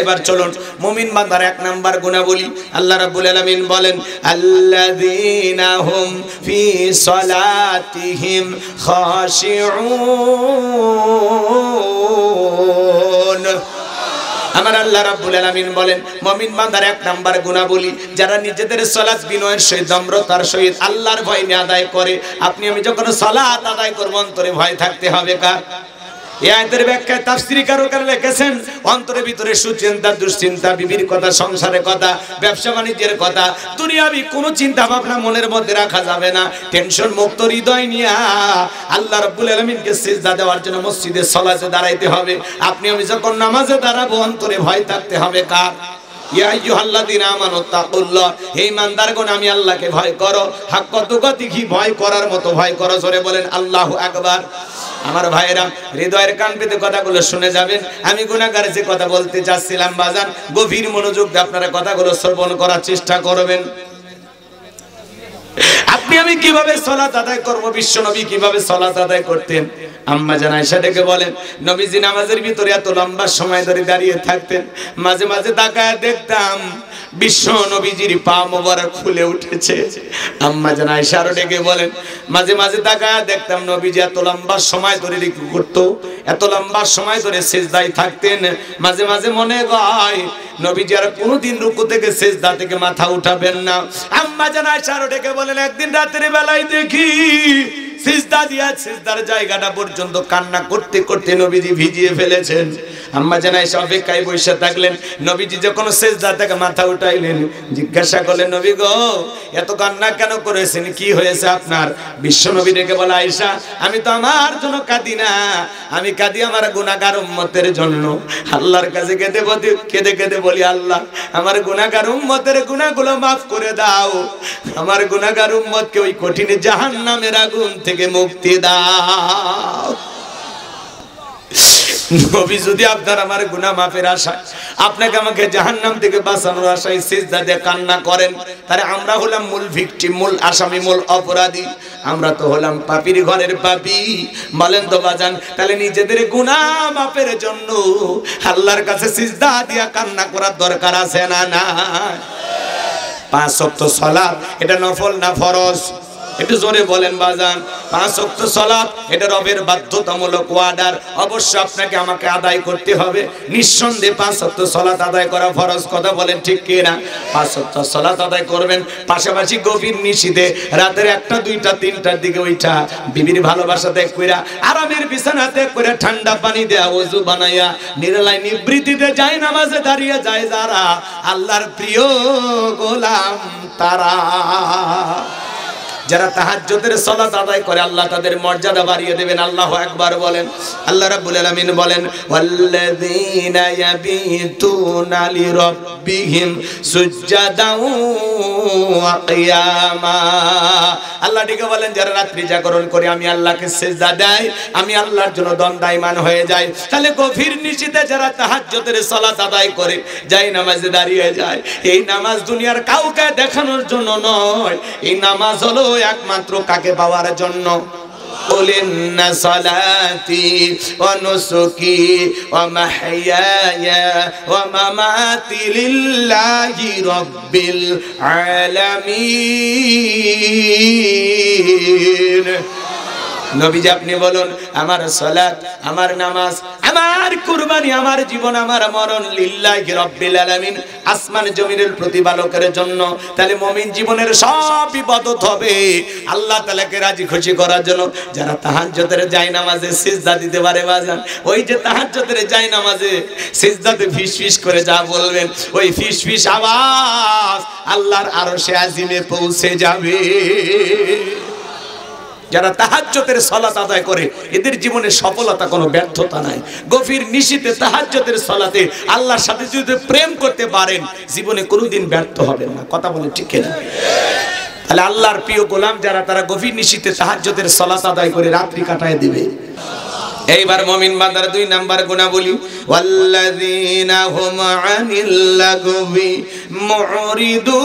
এবার চলুন মুমিন বান্দার 1 নাম্বার গুণাবলী। আল্লাহ রাব্বুল আলামিন বলেন, আল্লাযীনা হুম ফি সালাতিহিম খাশিউন। আমার আল্লাহ রাব্বুল আলামিন বলেন, মুমিন বান্দার 1 নাম্বার গুণাবলী, যারা নিজেদের সালাত বিনয়ের সহিত, নম্রতার সহিত, আল্লাহর ভয় নিয়ে আদায় করে। আপনি আমি যখন সালাত আদায় করব, অন্তরে ভয় থাকতে হবে কার? এই আয়াতের ব্যাখ্যায় তাফসীরকাররা লিখেছেন, অন্তরের ভিতরে সুচিন্তা, দুশ্চিন্তা, বিবির কথা, সংসারের কথা, ব্যবসা বাণিজ্যের কথা, দুনিয়াবি কোনো চিন্তা ভাবনা মনের মধ্যে রাখা যাবে না। টেনশন মুক্ত হৃদয় নিয়ে আল্লাহ রাব্বুল আলামিনকে সিজদা দেওয়ার জন্য মসজিদে সালাতে দাঁড়াইতে হবে। আপনি আমি যখন নামাজে দাঁড়াবো, অন্তরে ভয় থাকতে হবে কার? ইয়া আইয়ুহাল্লাযীনা আমানু তাকুল্লাহ, হে ঈমানদারগণ আমি আল্লাহকে ভয় করো। হাক্কা তুকাতিহি, ভয় করার মতো ভয় করো। জোরে বলেন আল্লাহু আকবার। আমার ভাইরা, হৃদয়ের কান পেতে কথাগুলো শুনে যাবেন। আমি গুনাহগার যে কথা বলতে চাচ্ছিলাম বাজান, গভীর মনোযোগ দিয়ে আপনারা কথাগুলো শ্রবণ করার চেষ্টা করবেন। আপনি আমি কিভাবে সালাত আদায় করব? বিশ্ব নবী কিভাবে সালাত আদায় করতেন? আম্মা জান আয়েশা ডেকে বলেন, নবীজি নামাজের ভিতরে এত লম্বা সময় ধরে দাঁড়িয়ে থাকতেন, মাঝে মাঝে তাকায় দেখতাম বিশ্ব নবীজির পা মোবারক ফুলে উঠেছে। আম্মা জান আয়েশা আরো ডেকে বলেন, মাঝে মাঝে তাকায় দেখতাম নবীজি এত লম্বা সময় ধরে রুকু করত, এত লম্বা সময় ধরে সিজদায় থাকতেন। মাঝে মাঝে মনে হয় নবীজি আর কোনোদিন রুকু থেকে সিজদা থেকে মাথা উঠাবেন না। আম্মা জান আয়েশা আরো ডেকে বলেন, একদিন রাতের বেলায় দেখি সিজদা দিয়া সিজদার জায়গাটা পর্যন্ত কান্না করতে করতে নবীজি ভিজিয়ে ফেলেছেন। আম্মা জান আয়েশা অপেক্ষায় বসে থাকলেন। নবীজি যখন সিজদা থেকে মাথা উঠাইলেন, জিজ্ঞাসা করলেন, নবী গো এত কান্না কেন করেছেন, কি হয়েছে আপনার? বিশ্ব নবী ডেকে বলে, আয়েশা আমি তো আমার জন্য কাঁদি না, আমি কাঁদি আমার গুনাহগার উম্মতের জন্য। আল্লাহর কাছে কেঁদে কেঁদে বলি, আল্লাহ আমার গুনাহগার উম্মতের গুনাহগুলো মাফ করে দাও, আমার গুনাহগার উম্মতকে ওই কঠিন জাহান্নামের আগুন থেকে মুক্তি দাও। নবী যদি আপনার আমার গুনাহ মাফের আশায়, আপনাকে আমাকে জাহান্নাম থেকে বাঁচানোর আশায় সিজদা দিয়ে কান্না করেন, তাহলে আমরা হলাম মূল ভিকটিম, মূল আসামি, মূল অপরাধী। আমরা তো হলাম পাপীর ঘরের পাপী। বলেন তো বাজান, তাহলে নিজেদের গুনাহ মাফের জন্য আল্লাহর কাছে সিজদা দিয়া কান্না করার দরকার আছে না? না। 5 ওয়াক্ত সালাত এটা নফল না ফরজ? একটু জোরে বলেন বাজান। 5 ওয়াক্ত সালাত এটা রবের বাধ্যতামূলক ওয়ার্ডার, অবশ্যই আপনাকে আমাকে আদায় করতে হবে। নিঃসন্দেহে 5 ওয়াক্ত সালাত আদায় করা ফরজ। কথা বলেন ঠিক কি না? 5 ওয়াক্ত সালাত আদায় করবেন, পাশাপাশি গভীর নিশিতে রাতের 1টা 2টা 3টার দিকে ওইটা বিবির ভালোবাসা ত্যাগ কইরা, আরামের বিছানা ত্যাগ করে, ঠান্ডা পানি দেয়া ওযু বানাইয়া নিরালায় নিবৃত্তিতে যায় নামাজে দাঁড়িয়ে যায় যারা আল্লাহর প্রিয় গোলাম তারা। যারা তাহাজ্জুদের সালাত আদায় করে আল্লাহ তাদের মর্যাদা বাড়িয়ে দিবেন। আল্লাহু আকবার বলেন। আল্লাহ রাব্বুল আলামিন বলেন, ওয়াল্লাযীনা ইয়াবিতুনা লিরাব্বিহিম সুজদাও ওয়া কিয়ামা। আল্লাহ ডেকে বলেন, যারা রাত্রি জাগরণ করে আমি আল্লাহকে সিজদা দেয়, আমি আল্লাহর জন্য দণ্ডায়মান হয়ে যাই। তাহলে গভীর নিশিতে যারা তাহাজ্জুদের সালাত আদায় করে যায় নামাজে দাঁড়িয়ে যায়, এই নামাজ দুনিয়ার কাউকে দেখানোর জন্য নয়, এই নামাজ হলো একমাত্র কাকে পাওয়ার জন্য? কুলিন্না সালাতি ওয়া নুসুকি ওয়া মাহইয়ায়া ওয়া মামাতি লিল্লাহি রাব্বিল আলামিন। নবীজি আপনি বলুন, আমার সালাত, আমার নামাজ, আমার কুরবানি, আমার জীবন, আমার মরণ লিল্লাহি রাব্বিল আলামিন, আসমান জমিনের প্রতিপালকের জন্য। তাহলে মুমিন জীবনের সব ইবাদত হবে আল্লাহ তাআলাকে রাজি খুশি করার জন্য। যারা তাহাজ্জুদের জায়নামাজে সিজদা দিতে পারে বাজান, ওই যে তাহাজ্জুদের জায়নামাজে সিজদাতে ফিসফিস করে যা বলবেন, ওই ফিসফিস আওয়াজ আল্লাহর আরশে আজিমে পৌঁছে যাবে। যারা তাহাজ্জুদের সালাত আদায় করে এদের জীবনে সফলতা, কোনো ব্যর্থতা নাই। গভীর নিশিতে তাহাজ্জুদের সালাতে আল্লাহর সাথে যদি প্রেম করতে পারেন, জীবনে কোনোদিন ব্যর্থ হবেন না। কথা বলেন ঠিক কিনা? তাহলে আল্লাহর প্রিয় গোলাম যারা, তারা গভীর নিশিতে তাহাজ্জুদের সালাত আদায় করে রাত্রি কাটায় দিবে। এইবার মুমিন বান্দার 2 নাম্বার গুনাহবলী, ওয়াল্লাযীনা হুম আনিল লাগবি মুরিদুন।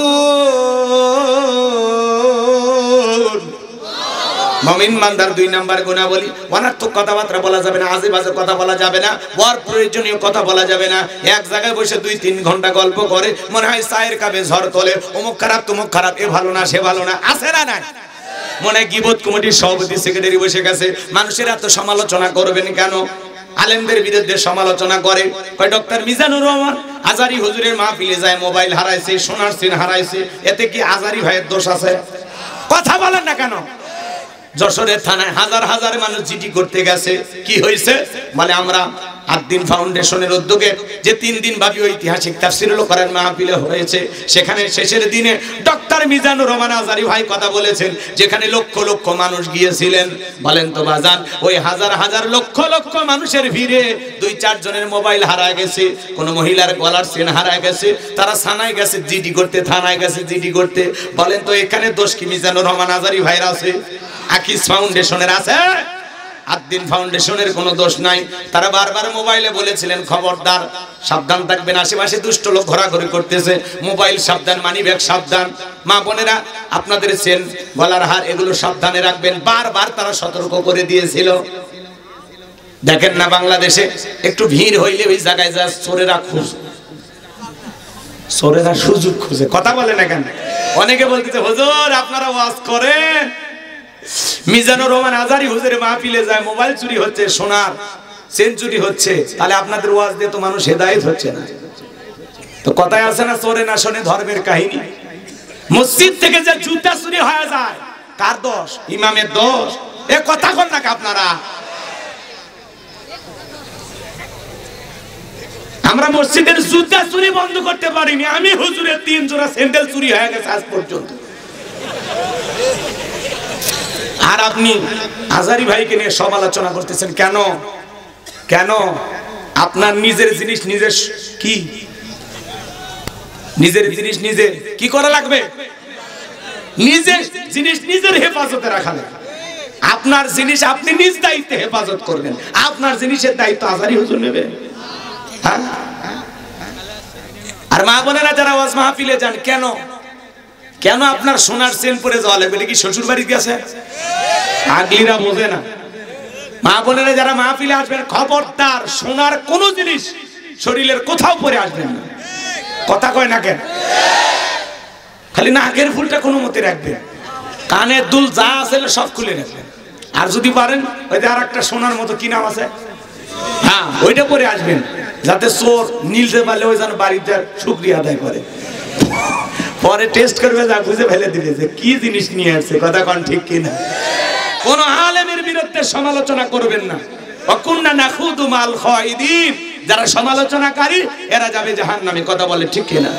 মুমিন বান্দার 2 নাম্বার গুনাহবলী, অনর্থক কথাবার্তা বলা যাবে না, আজে বাজে কথা বলা যাবে না, অপ্রয়োজনীয় কথা বলা যাবে না। এক জায়গায় বসে 2-3 ঘন্টা গল্প করে, মনে হয় চায়ের কাপে ঝড় তোলে, অমুক খারাপ তমুক খারাপ, এ ভালো না সে ভালো না, আছে না নাই? মনে হয় গীবত কমিটির সভাপতি সেক্রেটারি বসে গেছে, মানুষের এত সমালোচনা করবেন কেন? আলেমদের বিরুদ্ধে সমালোচনা করে। কয় ডক্টর মিজানুর রহমান আজারি হুজুরের মাহফিলে যায় মোবাইল হারাইছে, সোনার চেন হারাইছে, এতে কি আজারি ভাইয়ের দোষ আছে? কথা বলেন না কেন? যশোরের থানায় হাজার হাজার মানুষ জিডি করতে গেছে, কি হয়েছে? মানে আমরা আদ্দিন ফাউন্ডেশনের উদ্যোগে যে 3 দিন ব্যাপী ঐতিহাসিক তাফসীরুল কোরআন মাহফিল হয়েছে, সেখানে শেষের দিনে ডক্টর মিজানুর রহমান আজারি ভাই কথা বলেছেন, যেখানে লক্ষ লক্ষ মানুষ গিয়েছিলেন। বলেন তো বাজান, ওই হাজার হাজার লক্ষ লক্ষ মানুষের ভিড়ে 2-4 জনের মোবাইল হারায় গেছে, কোন মহিলার গলার চেন হারায় গেছে, তারা থানায় গেছে জিডি করতে, থানায় গেছে জিডি করতে। বলেন তো এখানে দোষ কি মিজানুর রহমান আজারি ভাইয়ের আছে? আকিস ফাউন্ডেশনের আছে? আদ্দিন ফাউন্ডেশনের কোনো দোষ নাই। তারা বারবার মোবাইলে বলেছিলেন, খবরদার সাবধান থাকবেন, আশেপাশে দুষ্ট লোক ঘোরাঘুরি করতেছে, মোবাইল সাবধান, মানি ব্যাগ সাবধান, মা বোনেরা আপনাদের চেন, গলার হার এগুলো সাবধানে রাখবেন। বারবার তারা সতর্ক করে দিয়েছিল। দেখেন না বাংলাদেশে একটু ভিড় হইলে ওই জায়গায় যা চোরেরা খুঁজে, চোরেরা সুযোগ খুঁজে। কথা বলে না কেন? অনেকে বলতেছে, হুজুর আপনারা ওয়াজ করেন, মিজানুর রহমান আজারি হুজুরের মাহফিলে যায় মোবাইল চুরি হচ্ছে, সোনার চেন চুরি হচ্ছে, তাহলে আপনাদের ওয়াজ দিয়ে তো মানুষ হেদায়েত হচ্ছে না। তো কথায় আছে না, চোরে না শোনে ধর্মের কাহিনী। মসজিদ থেকে যে জুতা চুরি হয়ে যায়, কার দোষ? ইমামের দোষ? এ কথা কোন নাকি আপনারা? আমরা মসজিদের জুতা চুরি বন্ধ করতে পারিনি। আমি হুজুরের 3 জোড়া স্যান্ডেল চুরি হয়ে গেছে আজ পর্যন্ত। আর আপনি আজারি ভাইকে নিয়ে সমালোচনা করতেছেন কেন? কেন? আপনার নিজের জিনিস নিজে কি, নিজের জিনিস নিজে কি করা লাগবে? নিজের জিনিস নিজের হেফাজতে রাখা লাগবে। আপনার জিনিস আপনি নিজ দায়িত্বে হেফাজত করবেন। আপনার জিনিসের দায়িত্ব আজারি হুজুর নেবে। হ্যাঁ? আর মা বোনেরা যারা ওয়াজ মাহফিলে যান, কেন কেন আপনার সোনার চেন পরে যাওয়া লাগবে? কি শ্বশুর বাড়িতে আছে? আগলিরা বোঝে না। মা বোনেরা যারা মাহফিলে আসবেন, খবরদার সোনার কোন জিনিস শরীরের কোথাও পরে আসবেন না। কথা কয় না কেন? খালি নাকের ফুলটা কোনো মতে রাখবেন, কানের দুল যা আছে সব খুলে রাখবেন। আর যদি পারেন ওই যে আর একটা সোনার মতো কি নাম আছে, হ্যাঁ ওইটা পরে আসবেন, যাতে চোর নিলতে পারলে ওই যেন বাড়িতে শুকরিয়া আদায় করে। পরে টেস্ট করবে, যা বুঝে ফেলে দিবে যে কি জিনিস নিয়ে আসছে। কথা কোন ঠিক কিনা? কোন আলেমের বিরুদ্ধে সমালোচনা করবেন না। ওয়াকুন্না নাখুদু মাল খায়দিন, যারা সমালোচনাকারী এরা যাবে জাহান্নামে। কথা বলে ঠিক কিনা?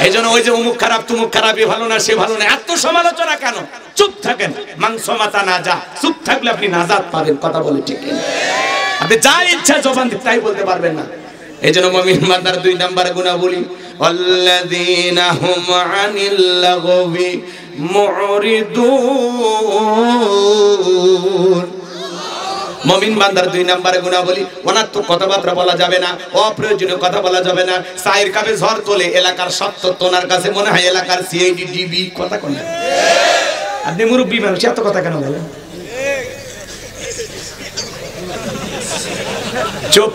এইজন্য ওই যে অমুক খারাপ তুমুক খারাপ, এ ভালো না সে ভালো না, এত সমালোচনা কেন? চুপ থাকেন। মাংস মাতা না যা, চুপ থাকলে আপনি নাজাত পাবেন। কথা বলে ঠিক কিনা? আপনি যা ইচ্ছা জবান দিয়ে তাই বলতে পারবেন না। এইজন্য মুমিন বান্দার 2 নাম্বার গুণাবলী, আল্লাযীনা হুম আনিল লাগবি মুরিদুন। মুমিন বান্দার 2 নাম্বার গুণাবলী, অনার্থক কথাবার্তা বলা যাবে না, অপ্রয়োজনীয় কথা বলা যাবে না। সাইর কাবে ঝড় তোলে, এলাকার সত্য তোনার কাছে মনে হয় এলাকার সিআইডি ডিবি। কথা কোন? আপনি মুরব্বী মানুষ, এত কথা কেন বলেন? চুপ।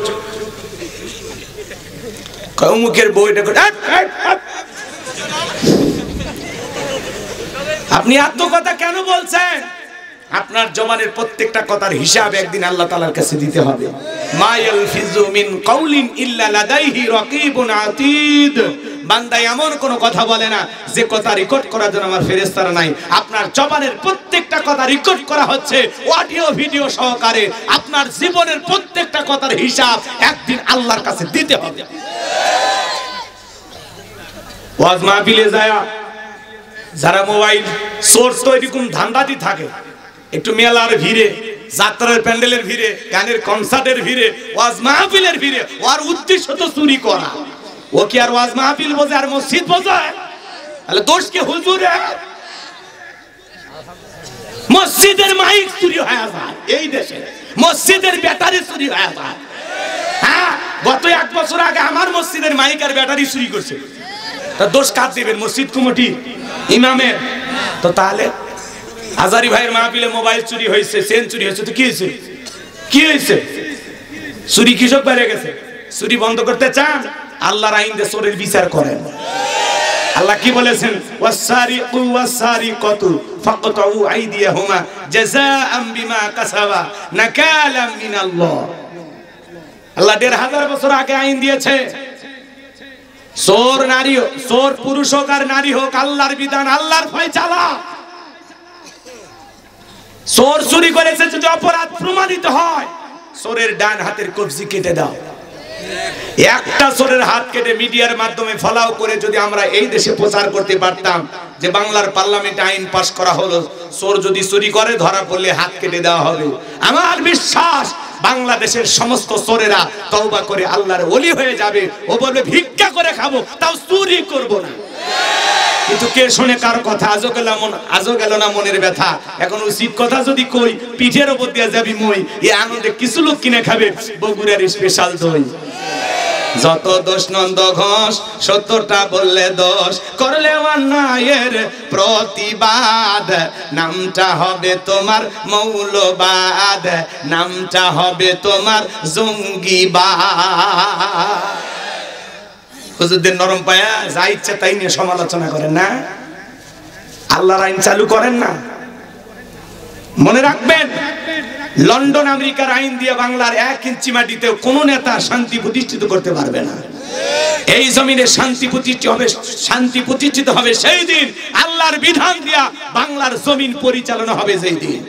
মুখের বইটা আপনি এত কথা কেন বলছেন? আপনার জবানের প্রত্যেকটা কথার হিসাব একদিন আল্লাহ তাআলার কাছে দিতে হবে। মা ইয়ালফিযু মিন কাউলিন ইল্লা লাদাইহি রাকীবুন আতীদ। বান্দা এমন কোন কথা বলে না যে কথা রেকর্ড করার জন্য আমার ফেরেশতারা নাই। আপনার জবানের প্রত্যেকটা কথা রেকর্ড করা হচ্ছে অডিও ভিডিও সহকারে। আপনার জীবনের প্রত্যেকটা কথার হিসাব একদিন আল্লাহর কাছে দিতে হবে। ওয়াজ মাহফিলে যায় যারা মোবাইল সোর্স তৈরি কোন ধান্দাতি থাকে, একটু মেলার ভিড়ে, যাত্রার প্যান্ডেলের ভিড়ে, গানের কনসার্টের ভিড়ে, ওয়াজ মাহফিলের ভিড়ে, ওর উদ্দেশ্য তো চুরি করা। ও কি আর ওয়াজ মাহফিল বোঝে আর মসজিদ বোঝে? তাহলে দোষ কি হুজুরের? মসজিদের মাইক চুরি হয়ে যায় এই দেশে, মসজিদের ব্যাটারি চুরি হয়ে যায়। হ্যাঁ, গত 1 বছর আগে আমার মসজিদের মাইক আর ব্যাটারি চুরি করছে। তা দোষ কার দিবেন? মসজিদ কমিটি, ইমামের? তো তাহলে আজারি ভাইয়ের মাহফিলে মোবাইল চুরি হয়েছে, চেন চুরি হয়েছে, তো কি হয়েছে? কি হয়েছে? চুরি কৃষক বেড়ে গেছে। চুরি বন্ধ করতে চান? আল্লাহর আইন দিয়ে চোরের বিচার করেন। আল্লাহ কি বলেছেন? ওয়াসারিকু ওয়াসারিকাতু ফাকতাউ আইদিয়াহুমা জাযাআম বিমা কাসাবা নাকালাম মিনাল্লাহ। আল্লাহ 1500 বছর আগে আইন দিয়েছে, চোর নারী হোক, চোর পুরুষ হোক আর নারী হোক, আল্লাহর বিধান, আল্লাহর ফয়সালা। চোর চুরি করেছে, যদি অপরাধ প্রমাণিত হয়, চোরের ডান হাতের কবজি কেটে দাও। একটা চোরের হাত কেটে মিডিয়ার মাধ্যমে ফলাও করে যদি আমরা এই দেশে প্রচার করতে পারতাম যে বাংলার পার্লামেন্টে আইন পাস করা হলো, চোর যদি চুরি করে ধরা পড়লে হাত কেটে দেওয়া হবে, আমার বিশ্বাস বাংলাদেশের সমস্ত চোরেরা তওবা করে আল্লাহর ওলি হয়ে যাবে। ও বলবে ভিক্ষা করে খাবো, তাও চুরি করব না। কিন্তু কে শুনে কার কথা? আজও গেল না মনের ব্যথা। এখন উচিত কথা যদি কই, পিঠের উপর দিয়ে যাবি মই। এই আনন্দে কিছু লোক কিনে খাবে বগুড়ার স্পেশাল দই। যত দোষ নন্দ ঘোষ, 70টা বললে দোষ, করলে অন্যায়ের প্রতিবাদ, নামটা হবে তোমার মৌলবাদ, নামটা হবে তোমার জঙ্গিবাদ। হুজুরদের নরম পায়া যা ইচ্ছা তাই নিয়ে সমালোচনা করেন না, আল্লাহর আইন চালু করেন না। মনে রাখবেন, লন্ডন আমেরিকার আইন দিয়ে বাংলার 1 ইঞ্চি মাটিতে কোন নেতা শান্তি প্রতিষ্ঠিত করতে পারবে না। এই জমিনে শান্তি প্রতিষ্ঠিত হবে সেই দিন, আল্লাহর বিধান দিয়া বাংলার জমিন পরিচালনা হবে যেই দিন।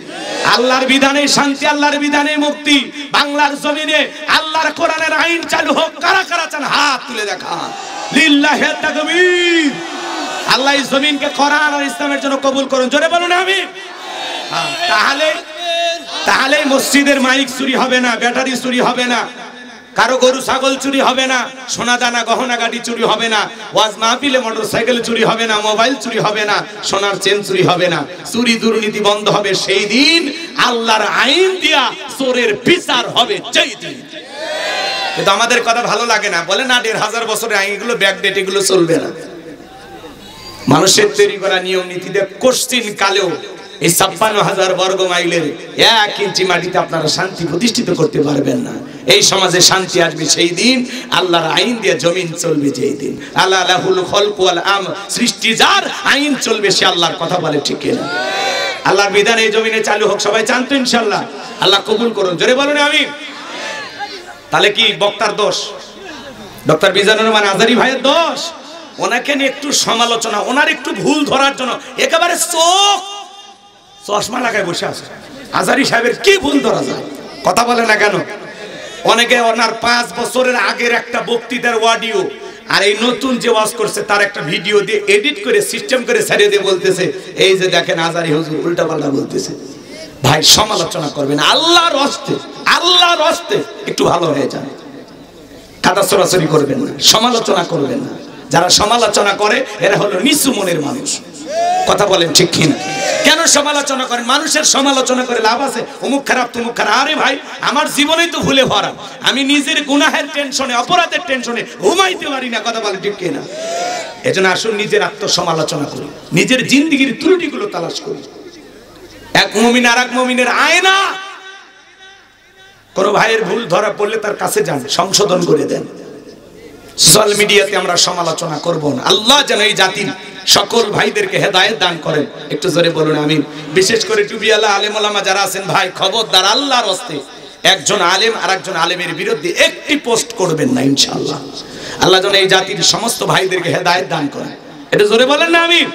আল্লাহর বিধানে শান্তি, আল্লাহর বিধানে মুক্তি। বাংলার জমিনে আল্লাহর কোরআনের আইন চালু হোক। কারা কারা চান হাত তুলে দেখান। লিল্লাহি তাকবীর। আল্লাহ এই জমিনকে কোরআন আর ইসলামের জন্য কবুল করুন। জোরে বলুন আমিন। তাহলে মসজিদের মাইক চুরি হবে না, ব্যাটারি চুরি হবে না, কারো গরু ছাগল চুরি হবে না, সোনা দানা গহনা গাড়ি চুরি হবে না, ওয়াজ মাহফিলে মোটরসাইকেল চুরি হবে না, মোবাইল চুরি হবে না, সোনার চেন চুরি হবে না, চুরি দুর্নীতি বন্ধ হবে সেই দিন। আল্লাহর আইন দিয়া চোরের বিচার হবে সেই দিন। কিন্তু আমাদের কথা ভালো লাগে না, বলে না ১৫০০ বছরের আইন, এগুলো ব্যাকডেট, এগুলো চলবে না। মানুষের তৈরি করা নিয়ম নীতিতে কোশ্চিন কালেও এই ৫৬,০০০ বর্গ মাইলের ১ ইঞ্চি মাটিতে আপনারা শান্তি প্রতিষ্ঠিত করতে পারবেন না। এই সমাজে শান্তি আসবে সেই দিন, আল্লাহর আইন দিয়ে জমিন চলবে যেই দিন। আল্লাহ লাহুল খলকু ওয়াল আমর, সৃষ্টি যার, আইন চলবে সে আল্লাহর কথা বলে, ঠিক কিনা? আল্লাহর বিধান এই জমিনে চালু হোক, সবাই চান তো ইনশাআল্লাহ? আল্লাহ কবুল করুন। জোরে বলুন আমিন। তাহলে কি বক্তার দোষ? ডক্টর মিজানুর রহমান আজারি ভাইয়ের দোষ? ওনাকে নিয়ে একটু সমালোচনা, ওনার একটু ভুল ধরার জন্য একেবারে চশমা লাগায় বসে আছে। আজারি সাহেবের কি ভুল ধরা যায়? কথা বলে না কেন? অনেকে ওনার ৫ বছরের আগের একটা বক্তৃতার অডিও আর এই নতুন যে ওয়াজ করছে তার একটা ভিডিও দিয়ে এডিট করে সিস্টেম করে ছাড়িয়ে দিয়ে বলতেছে, এই যে দেখেন আজারি হুজুর উল্টাপাল্টা বলতেছে। ভাই সমালোচনা করবেন আল্লাহর হস্তে, আল্লাহর হস্তে একটু ভালো হয়ে যান। কাদা সরাসরি করবেন না, সমালোচনা করবেন না। যারা সমালোচনা করে এরা হলো নিচু মনের মানুষ। কথা বলেন ঠিক কিনা? কেন সমালোচনা করেন? মানুষের সমালোচনা করে লাভ আছে? অমুক খারাপ তমুক খারাপ। আরে ভাই, আমার জীবনেই তো ভুলে ভরা। আমি নিজের গুনাহের টেনশনে, অপরাধের টেনশনে ঘুমাইতে পারি না। কথা বলেন ঠিক কিনা? এজন্য আসুন নিজের আত্মসমালোচনা করি, নিজের জিন্দেগির ত্রুটিগুলো তালাশ করি। এক মুমিন আর এক মুমিনের আয়না। কোন ভাইয়ের ভুল ধরা পড়লে তার কাছে যান, সংশোধন করে দেন। সোশ্যাল মিডিয়াতে আমরা সমালোচনা করব না। আল্লাহ যেন এই জাতির সকল ভাইদেরকে হেদায়েত দান করেন। একটু জোরে বলুন আমিন। বিশেষ করে টুবিয়ালা আলেম ওলামা যারা আছেন, ভাই খবরদার, আল্লাহর হস্তে একজন আলেম আর একজন আলেমের বিরুদ্ধে একটি পোস্ট করবেন না ইনশাআল্লাহ। আল্লাহ যেন এই জাতির সমস্ত ভাইদেরকে হেদায়েত দান করেন। এটা জোরে বলেন না আমিন।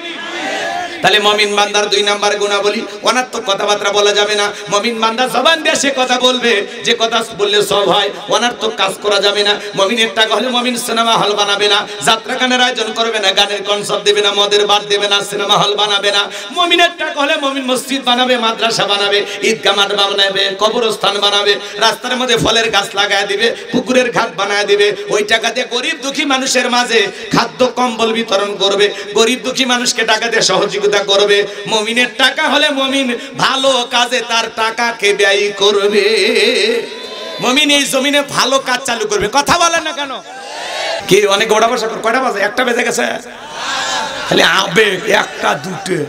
তাহলে মুমিন বান্দার ২ নাম্বার গুণাবলী, অনার্থক কথাবার্তা বলা যাবে না। মুমিন বান্দা জবান দিয়ে সে কথা বলবে যে কথা বললে সব হয়। অনার্থক কাজ করা যাবে না। মুমিনের টাকা হলে মুমিন সিনেমা হল বানাবে না, যাত্রা গানের আয়োজন করবে না, গানের কনসার্ট দেবে না, মদের বার দেবে না, সিনেমা হল বানাবে না। মুমিনের টাকা হলে মুমিন মসজিদ বানাবে, মাদ্রাসা বানাবে, ঈদগাহ মাঠ বানাবে, কবরস্থান বানাবে, রাস্তার মধ্যে ফলের গাছ লাগায় দিবে, পুকুরের ঘাট বানায় দিবে। ওই টাকা দিয়ে গরিব দুঃখী মানুষের মাঝে খাদ্য কম্বল বিতরণ করবে, গরিব দুঃখী মানুষকে টাকা দিয়ে সহযোগিতা করবে। মুমিনের টাকা হলে মুমিন ভালো কাজে তার টাকাকে ব্যয় করবে। মুমিন এই জমিনে ভালো কাজ চালু করবে। কথা বলেন না কেন? কি অনেক গোড়া বসা করে, কয়টা বাজে? 1টা বেজে গেছে। খালি আবেগ, 1টা 2টে।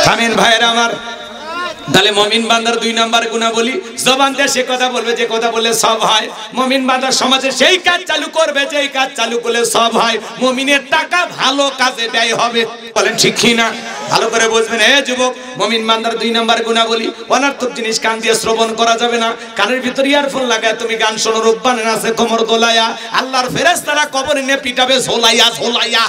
থামেন ভাইয়েরা আমার। তাহলে মুমিন বান্দার ২ নাম্বার গুণাবলী, জবান দিয়ে সে কথা বলবে যে কথা বললে সব হয়। মুমিন বান্দা সমাজে সেই কাজ চালু করবে যেই কাজ চালু করলে সব হয়। মুমিনের টাকা ভালো কাজে ব্যয় হবে। বলেন ঠিক কি না? ভালো করে বুঝবেন। হে যুবক, মুমিন বান্দার ২ নাম্বার গুণাবলী, অনার্থক জিনিস কান দিয়ে শ্রবণ করা যাবে না। কানের ভিতর ইয়ারফোন লাগায় তুমি গান শোনো, রূপবানের আছে কোমর দোলায়া, আল্লাহর ফেরেশতারা কবরে নিয়ে পিটাবে ঝোলাইয়া ঝোলাইয়া।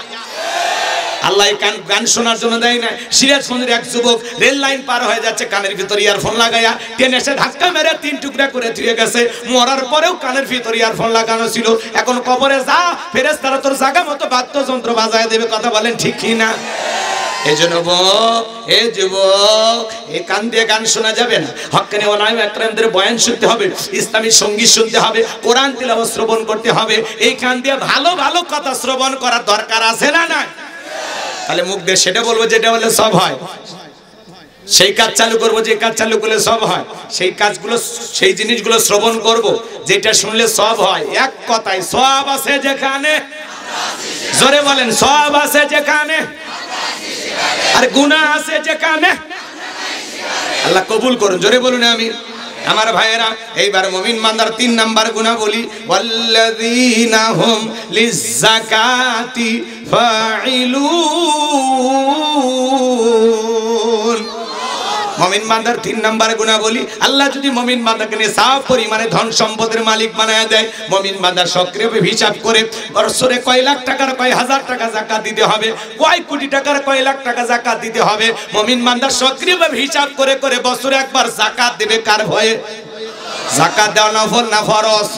আল্লাহ গান শোনার জন্য দেয় না। সিরাজগঞ্জের এক যুবক রেল লাইন পার হয়ে যাচ্ছে, কানের ভিতর ইয়ারফোন লাগাইয়া টেনে এসে ধাক্কা মেরে ৩ টুকরা করে ধুয়ে গেছে। মরার পরেও কানের ভিতর ইয়ারফোন লাগানো ছিল। এখন কবরে যা, ফেরেশতারা তোর জায়গা মতো বাদ্যযন্ত্র বাজায় দেবে। কথা বলেন ঠিক কি না? এই যুবক, এই যুবক, এই কান দিয়ে গান শোনা যাবে না। হক্কানি ওলামা একরামদের বয়ান শুনতে হবে, ইসলামী সঙ্গীত শুনতে হবে, কোরআন তিলাওয়াত শ্রবণ করতে হবে। এই কান দিয়ে ভালো ভালো কথা শ্রবণ করার দরকার আছে না নাই? তাহলে মুখ দিয়ে সেটা বলবো যেটা বলে সব হয়, সেই কাজ চালু করবো যে কাজ চালু করলে সব হয়, সেই কাজগুলো, সেই জিনিসগুলো শ্রবণ করব যেটা শুনলে সব হয়। এক কথায় সব আছে যেখানে, জোরে বলেন, সব আছে যেখানে, আর গুনাহ আছে যেখানে। আল্লাহ কবুল করুন। জোরে বলুন আমিন। আমার ভাইয়েরা, এইবার মুমিন বান্দার ৩ নাম্বার গুণাবলী, ওয়াল্লাযীনা হুম লিয-যাকাতি ফাইলুন। মুমিন বান্দার 3 নাম্বার গুণাবলী, আল্লাহ যদি মুমিন বান্দাকে নিসাব পরিমাণে ধন সম্পদের মালিক বানায় দেয়, মুমিন বান্দা সক্রিয়ভাবে হিসাব করে বছরে কয় লাখ টাকার কয় হাজার টাকা যাকাত দিতে হবে, কয় কোটি টাকার কয় লাখ টাকা যাকাত দিতে হবে, মুমিন বান্দা সক্রিয়ভাবে হিসাব করে করে বছরে একবার যাকাত দেবে কার ভয়ে? যাকাত দেওয়া নফল না ফরজ?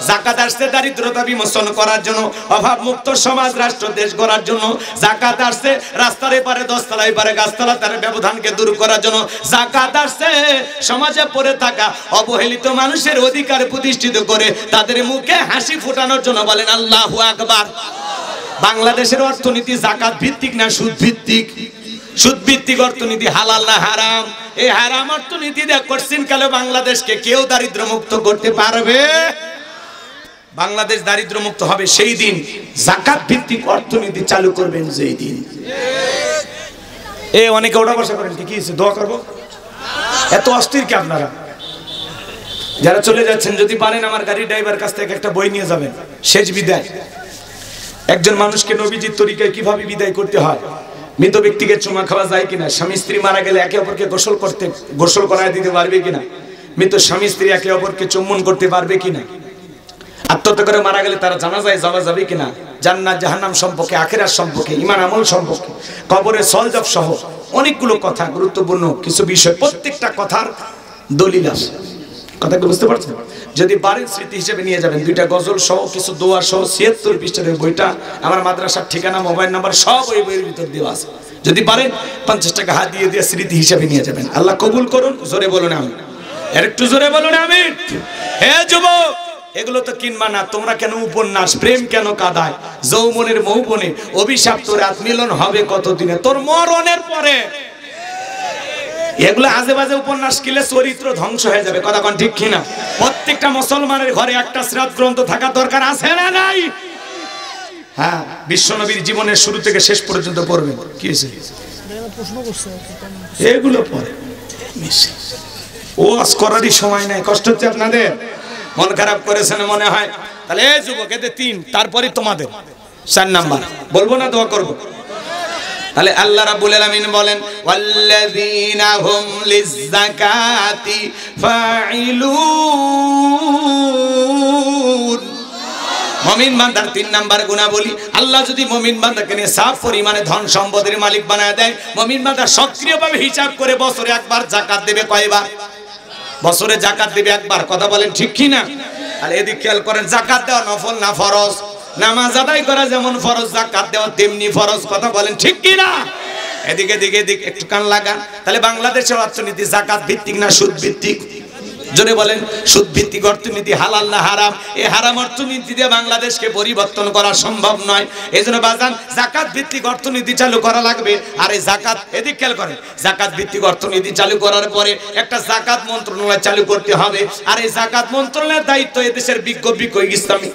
যাকাত আসছে দারিদ্রতা বিমোচন করার জন্য, অভাব মুক্ত সমাজ রাষ্ট্র দেশ গড়ার জন্য। যাকাত আসছে রাস্তার এপারে দশতলায় পারে গাছতলা তার ব্যবধানকে দূর করার জন্য। যাকাত আসছে সমাজে পড়ে থাকা অবহেলিত মানুষের অধিকার প্রতিষ্ঠিত করে তাদের মুখে হাসি ফোটানোর জন্য। বলেন আল্লাহু আকবার। বাংলাদেশের অর্থনীতি যাকাত ভিত্তিক না সুদ ভিত্তিক? সুদ ভিত্তিক অর্থনীতি। হালাল না হারাম? এই হারাম অর্থনীতি দিয়ে কোশ্চিন কালে বাংলাদেশকে কেউ দারিদ্র মুক্ত করতে পারবে? বাংলাদেশ দারিদ্র মুক্ত হবে সেই দিন যাকাত ভিত্তিক অর্থনীতি চালু করবেন যেই দিন। অনেকে ওটা বসা করেন কি হয়েছে, দোয়া করবো? এত অস্থির কি আপনারা? যারা চলে যাচ্ছেন যদি পারেন আমার গাড়ির ড্রাইভার কাছ থেকে একটা বই নিয়ে যাবেন, শেষ বিদায়। একজন মানুষকে নবীজির তরিকায় কিভাবে বিদায় করতে হয়, মৃত ব্যক্তিকে চুমা খাওয়া যায় কিনা, স্বামী স্ত্রী মারা গেলে একে অপরকে গোসল করায় দিতে পারবে কিনা, মৃত স্বামী স্ত্রী একে অপরকে চুম্বন করতে পারবে কিনা, আত্মহত্যা করে মারা গেলে তারা জানাজায় যাওয়া যাবে কিনা, জান্নাত জাহান্নাম সম্পর্কে, আখিরাত সম্পর্কে, ঈমান আমল সম্পর্কে, কবরের সলজব সহ অনেকগুলো কথা, গুরুত্বপূর্ণ কিছু বিষয়, প্রত্যেকটা কথার দলিল আছে। কথা কি বুঝতে পারছেন? যদি পারেন স্মৃতি হিসেবে নিয়ে যাবেন, 2টা গজল সহ কিছু দোয়া সহ 76 পৃষ্ঠার বইটা, আমার মাদ্রাসার ঠিকানা মোবাইল নাম্বার সব ওই বইয়ের ভিতর দেওয়া আছে। যদি পারেন 50 টাকা হাত দিয়ে দিয়ে স্মৃতি হিসেবে নিয়ে যাবেন। আল্লাহ কবুল করুন। জোরে বলুন আমিন। আর একটু জোরে বলুন আমিন। হে যুবক, এগুলো তো কিনবা না। তোমরা কেন উপন্যাস, প্রেম কেন কাঁদায়, যৌবনের মৌবনে অভিশাপ্ত রাত মিলন হবে কতদিনে, তোর মরণের পরে। এগুলো আজে বাজে উপন্যাস কিলে চরিত্র ধ্বংস হয়ে যাবে। কথা কোন ঠিক কিনা? প্রত্যেকটা মুসলমানের ঘরে একটা সিরাত গ্রন্থ থাকা দরকার, আছে না নাই? হ্যাঁ, বিশ্বনবীর জীবনের শুরু থেকে শেষ পর্যন্ত পড়বেন। কি হয়েছে? এগুলো পড়ে ওয়াজ করারই সময় নাই। কষ্ট হচ্ছে আপনাদের? মন খারাপ করেছেন মনে হয়? তাহলে এই যুবক, এতে 3, তারপরে তোমাদের 4 নাম্বার বলবো না, দোয়া করবো। তাহলে আল্লাহ রাব্বুল আলামিন বলেন ওয়াল্লাযীনা হুম লিয-যাকাতি ফাঈলুন। মুমিন বান্দার 3 নাম্বার গুণাবলী, আল্লাহ যদি মুমিন বান্দাকে নিসাব পরিমাণে ধন সম্পদের মালিক বানায় দেয়, মুমিন বান্দা সক্রিয়ভাবে হিসাব করে বছরে একবার যাকাত দেবে। কয়বার? বছরে যাকাত দেবে একবার। কথা বলেন ঠিক কি না? আর এদিকে খেয়াল করেন, যাকাত দেওয়া নফল না ফরজ? নামাজ আদায় করা যেমন ফরজ, যাকাত দেওয়া তেমনি ফরজ। কথা বলেন ঠিক কি না? এদিকে একটু কান লাগান। তাহলে বাংলাদেশের অর্থনীতি যাকাত ভিত্তিক না সুদ ভিত্তিক? জোরে বলেন। সুদ ভিত্তিক অর্থনীতি। হালাল না হারাম? এই হারাম অর্থনীতি দিয়ে বাংলাদেশকে পরিবর্তন করা সম্ভব নয়। এইজন্য বাজান যাকাত ভিত্তিক অর্থনীতি চালু করা লাগবে। আর এই যাকাত, এদিক খেয়াল করেন, যাকাত ভিত্তিক অর্থনীতি চালু করার পরে একটা যাকাত মন্ত্রণালয় চালু করতে হবে। আর এই যাকাত মন্ত্রণালয়ের দায়িত্ব এদেশের বিজ্ঞ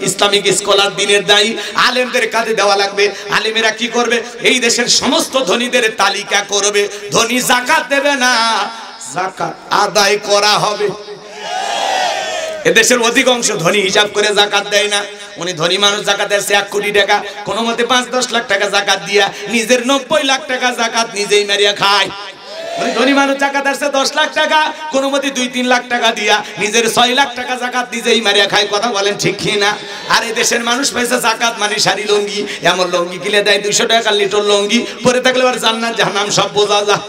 ইসলামিক স্কলার, দিনের দায়ী আলেমদের কাজে দেওয়া লাগবে। আলেমেরা কি করবে? এই দেশের সমস্ত ধনীদের তালিকা করবে। ধনী যাকাত দেবে না, যাকাত আদায় করা হবে। এদেশের অধিকাংশ ধনী হিসাব করে যাকাত দেয় না। উনি ধনী মানুষ, যাকাত আছে 1 কোটি টাকা, কোনো মতে 5-10 লাখ টাকা যাকাত দিয়া নিজের 90 লাখ টাকা যাকাত নিজেই মারিয়া খায়। উনি ধনী মানুষ, যাকাত আছে 10 লাখ টাকা, কোনো মতে 2-3 লাখ টাকা দিয়া নিজের 6 লাখ টাকা যাকাত নিজেই মারিয়া খায়। কথা বলেন ঠিক কি না? আর এই দেশের মানুষ পয়সা যাকাত মানে শাড়ি লুঙ্গি, এমন লুঙ্গি কিনে দেয় 200 টাকা লিটার লুঙ্গি, পরে থাকলে আর জান্নাত জাহান্নাম সব বোঝা যায়।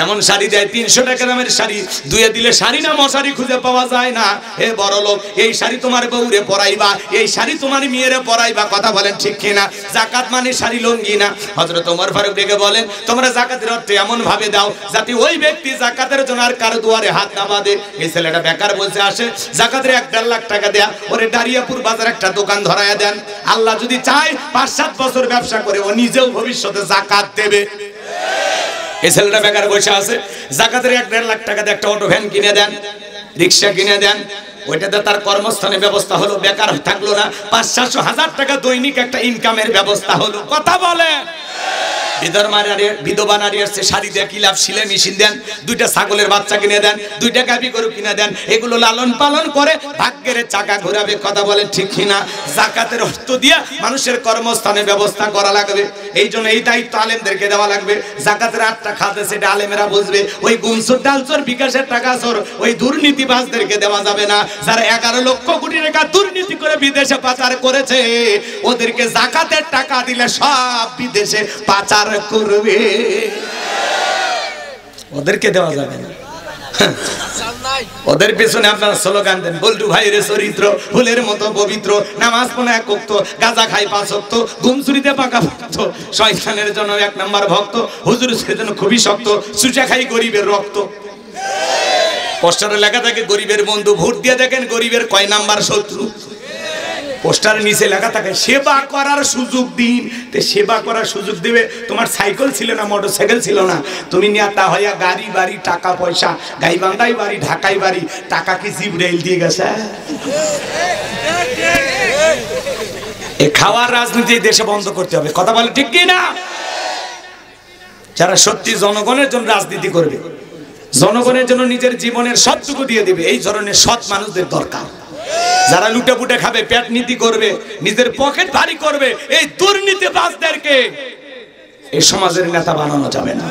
এমন শাড়ি দেয় 300 টাকা দামের শাড়ি, ধুয়ে দিলে শাড়ি না মশারি খুঁজে পাওয়া যায় না। হে বড় লোক, এই শাড়ি তোমার বউরে পরাইবা, এই শাড়ি তোমার মেয়েরে পরাইবা। কথা বলেন ঠিক কিনা? যাকাত মানে শাড়ি লুঙ্গি না। হযরত ওমর ফারুক ডেকে বলেন, তোমরা যাকাতের অর্থ এমন ভাবে দাও যাতে ওই ব্যক্তি যাকাতের জন্য আর কারো দুয়ারে হাত না বাঁধে। এই ছেলেটা বেকার বসে আসে, যাকাতের 1.5 লাখ টাকা দেয়া, ওরে দারিয়াপুর বাজার একটা দোকান ধরায়া দেন। আল্লাহ যদি চায় 5-7 বছর ব্যবসা করে ও নিজেও ভবিষ্যতে যাকাত দেবে। এই ছেলেটা বেকার বসে আছে, যাকাতের 1.5 লাখ টাকা দিয়ে একটা অটো ভ্যান কিনে দেন, রিক্সা কিনে দেন, ওইটাতে তার কর্মস্থানের ব্যবস্থা হলো, বেকার থাকলো না। 500-700 হাজার টাকা দৈনিক একটা ইনকামের ব্যবস্থা হলো। কথা বলে বিধবা নারী আসছে শাড়ি দিয়ে কি লাভ, সিলাই মেশিন দেন, 2টা ছাগলের বাচ্চা কিনে দেন, 2টা গাভী গরু কিনে দেন, এগুলো লালন পালন করে ভাগ্যের চাকা ঘোরাবে। কথা বলেন ঠিক কিনা? যাকাতের অর্থ দিয়ে মানুষের কর্মস্থানে ব্যবস্থা করা লাগবে। এই জন্য এই দায়িত্ব আলেমদেরকে দেওয়া লাগবে। যাকাতের 8টা খাত সেটা আলেমেরা বুঝবে। ওই গুনসুর ডালসর বিকাশের টাকা সর ওই দুর্নীতিবাজদেরকে দেওয়া যাবে না। যারা 11 লক্ষ কোটি টাকা দুর্নীতি করে বিদেশে পাচার করেছে, ওদেরকে যাকাতের টাকা দিলে সব বিদেশে পাচার করবে, ওদেরকে দেওয়া যাবে না। ওদের পেছনে আপনারা স্লোগান দেন, বল্টু ভাইয়ের চরিত্র ফুলের মতো পবিত্র, নামাজ পড়ে 1 ওয়াক্ত, গাঁজা খাই 5 ওয়াক্ত, ঘুম চুরিতে পাকা ভক্ত, শয়তানের জন্য 1 নম্বর ভক্ত, হুজুরের জন্য খুবই শক্ত, চুষা খাই গরিবের রক্ত। পোস্টারে লেখা থাকে গরিবের বন্ধু, ভোট দিয়ে দেখেন গরিবের কয় নাম্বার শত্রু। পোস্টারের নিচে লেখা থাকে সেবা করার সুযোগ দিন। তে সেবা করার সুযোগ দিবে, তোমার সাইকেল ছিল না, মোটরসাইকেল ছিল না, তুমি নেতা হইয়া গাড়ি বাড়ি টাকা পয়সা, গাইবান্ধাই বাড়ি, ঢাকায় বাড়ি, টাকা কি জিবরাইল দিয়ে গেছে? এই খাওয়ার রাজনীতি দেশে বন্ধ করতে হবে। কথা বলে ঠিক কি না? যারা সত্যি জনগণের জন্য রাজনীতি করবে, জনগণের জন্য নিজের জীবনের সবটুকু দিয়ে দিবে, এই ধরনের সৎ মানুষদের দরকার। যারা লুটে পুটে খাবে, পেট নীতি করবে, নিজের পকেট ভারী করবে, এই দুর্নীতিবাজদেরকে এই সমাজের নেতা বানানো যাবে না।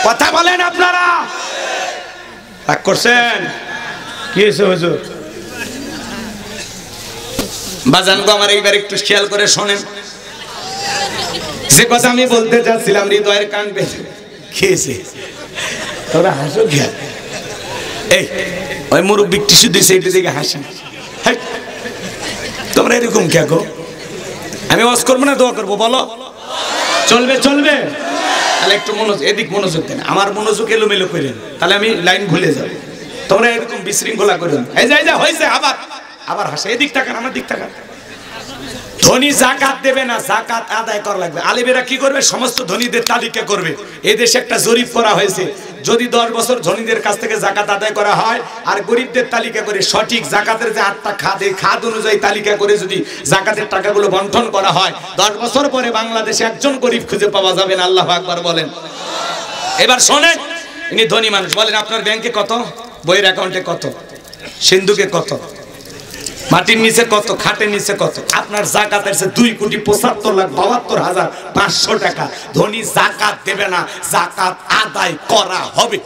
কথা বলেন আপনারা? রাগ করছেন? কি হয়েছে হুজুর? বাজান গো আমার এইবার একটু খেয়াল করে শোনেন। যে কথা আমি বলতে চাচ্ছিলাম হৃদয়ের কান বেঁধে খেয়েছে। তোরা হাসো খেয়াল, এই ওই মুরব্বি টিস্যু দিয়েছে, এইটা দিকে হাসি। তোমরা এরকম কে গো? আমি ওয়াজ করবো না দোয়া করবো? বলো চলবে? চলবে? তাহলে একটু মনোযোগ, এদিক মনোযোগ দেন। আমার মনোযোগ এলোমেলো করেন, তাহলে আমি লাইন ভুলে যাব। তোমরা এরকম বিশৃঙ্খলা করেন। এই যা হয়েছে, আবার আবার হাসে। এদিক তাকান, আমার দিক তাকান। ধনী যাকাত দেবে না, যাকাত আদায় করা লাগবে। আলেমেরা কি করবে? সমস্ত ধনীদের তালিকা করবে। এই দেশে একটা জরিপ করা হয়েছে, যদি 10 বছর ধনীদের কাছ থেকে যাকাত আদায় করা হয় আর গরিবদের তালিকা করে সঠিক যাকাতের যে 8টা খাত, এই খাত অনুযায়ী তালিকা করে যদি যাকাতের টাকাগুলো বন্টন করা হয়, 10 বছর পরে বাংলাদেশে একজন গরিব খুঁজে পাওয়া যাবে না। আল্লাহু আকবার বলেন। এবার শোনেন, ইনি ধনী মানুষ, বলেন আপনার ব্যাংকে কত, বইয়ের অ্যাকাউন্টে কত, সিন্ধুকে কত, মাটির নিচে কত, খাটের নিচে কত? আপনার যাকাতের 2,75,72,500 টাকা। ধনী যাকাত দেবে না, যাকাত আদায় করা হবে।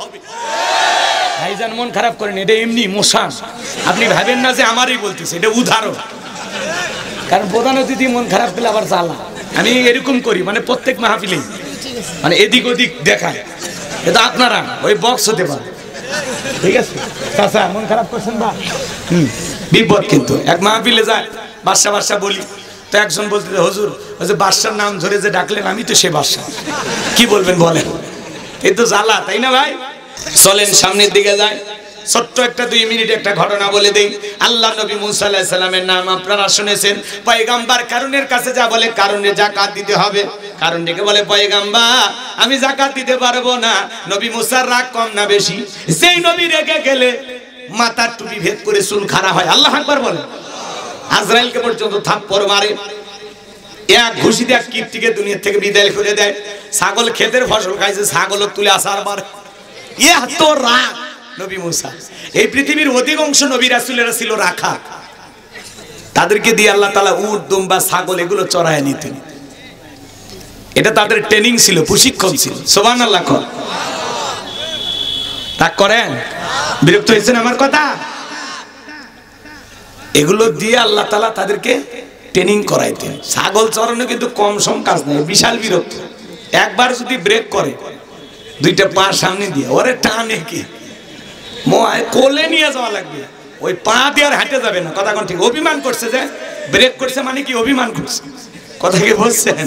ভাইজান মন খারাপ করেন, এটা এমনি মোশান, আপনি ভাবেন না যে আমারই বলতেছে, এটা উদাহরণ। কারণ প্রধান অতিথি মন খারাপ পেলে আবার জ্বালা। আমি এরকম করি, মানে প্রত্যেক মাহফিলে মানে এদিক ওদিক দেখায়। এটা আপনারা ওই বক্স হতে পারে, ঠিক আছে? চাচা মন খারাপ করছেন বা বিপদ। কিন্তু এক মাহফিলে যায়, বাদশা বলি, তো একজন বলতে হুজুর ওই যে বাদশার নাম ধরে যে ডাকলেন, আমি তো সে বাদশা, কি বলবেন বলেন? এই তো জ্বালা, তাই না ভাই? চলেন সামনের দিকে যাই। ছোট্ট একটা 2 মিনিট একটা ঘটনা বলে দেই। আল্লাহ নবী মুসা আলাইহিস সালামের নাম আপনারা শুনেছেন। পয়গম্বর কারুনের কাছে যা বলে, কারুনে যাকাত দিতে হবে। কারণ ডেকে বলে, পয়গম্বর আমি যাকাত দিতে পারবো না। নবী মুসার রাগ কম না বেশি? সেই নবী রেগে গেলে মাথার টুপি ভেদ করে চুল খাড়া হয়। আল্লাহু আকবার বলেন। আজরাইলকে পর্যন্ত থাপ্পড় মারে, এক ঘুষিতে এক কীর্তিকে দুনিয়া থেকে বিদায় করে দেয়। ছাগল ক্ষেতের ফসল খাইছে, ছাগলও তুলে আসার মারে। এত রাগ নবী মুসা। এই পৃথিবীর অধিকাংশ নবী রাসূলেরা ছিল রাখা, তাদেরকে দিয়ে আল্লাহ তাআলা উট, দুম্বা, ছাগল এগুলো চড়ায় নিতেন। এটা তাদের ট্রেনিং ছিল, প্রশিক্ষণ ছিল। সুবহানাল্লাহ। রাগ করেন? বিরক্ত হয়েছেন আমার কথা? এগুলো দিয়ে আল্লাহ তাআলা তাদেরকে ট্রেনিং করাইতেন। ছাগল চড়ানো কিন্তু কম সম কাজ নয়, বিশাল বিরক্ত। একবার যদি ব্রেক করে, 2টা পা সামনে দিয়ে ওরে টানে কি কোলে নিয়ে যাওয়া লাগবে, ওই পা দিয়ে আর হাঁটে যাবে না। কথা কোন ঠিক? অভিমান করছে, যে ব্রেক করছে মানে কি অভিমান করছে। কথা কি বলছেন?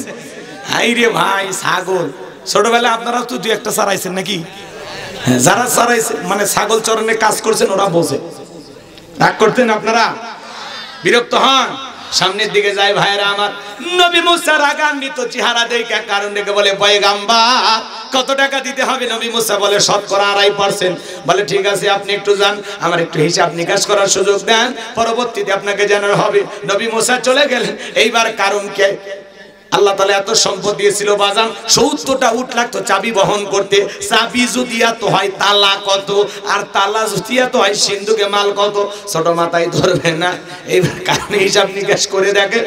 হাই রে ভাই, ছাগল ছোটবেলায় আপনারা তো 2-1টা চড়াইছেন নাকি? যারা চড়াইছে মানে ছাগল চড়ানোর কাজ করছেন, ওরা বোঝে। রাগ করতেন আপনারা? বিরক্ত হন? সামনের দিকে যায় ভাইরা আমার। নবী মুসা রাগান্বিত চেহারা দেখে কারণ ডেকে বলে, পয়গম্বর কত টাকা দিতে হবে? নবী মুসা বলে, শতকরা 2.5%। বলে ঠিক আছে, আপনি একটু যান, আমার একটু হিসাব নিকাশ করার সুযোগ দেন, পরবর্তীতে আপনাকে জানানো হবে। নবী মুসা চলে গেলেন। এইবার কারণকে আল্লাহ তাআলা এত সম্পদ দিয়েছিল বাজান, 70টা উট লাগতো চাবি বহন করতে। চাবি যদি এত হয় তালা কত, আর তালা যদি এত হয় সিন্ধুকে মাল কত, ছোট মাথায় ধরবে না। এইবার কারণে হিসাব নিকাশ করে দেখে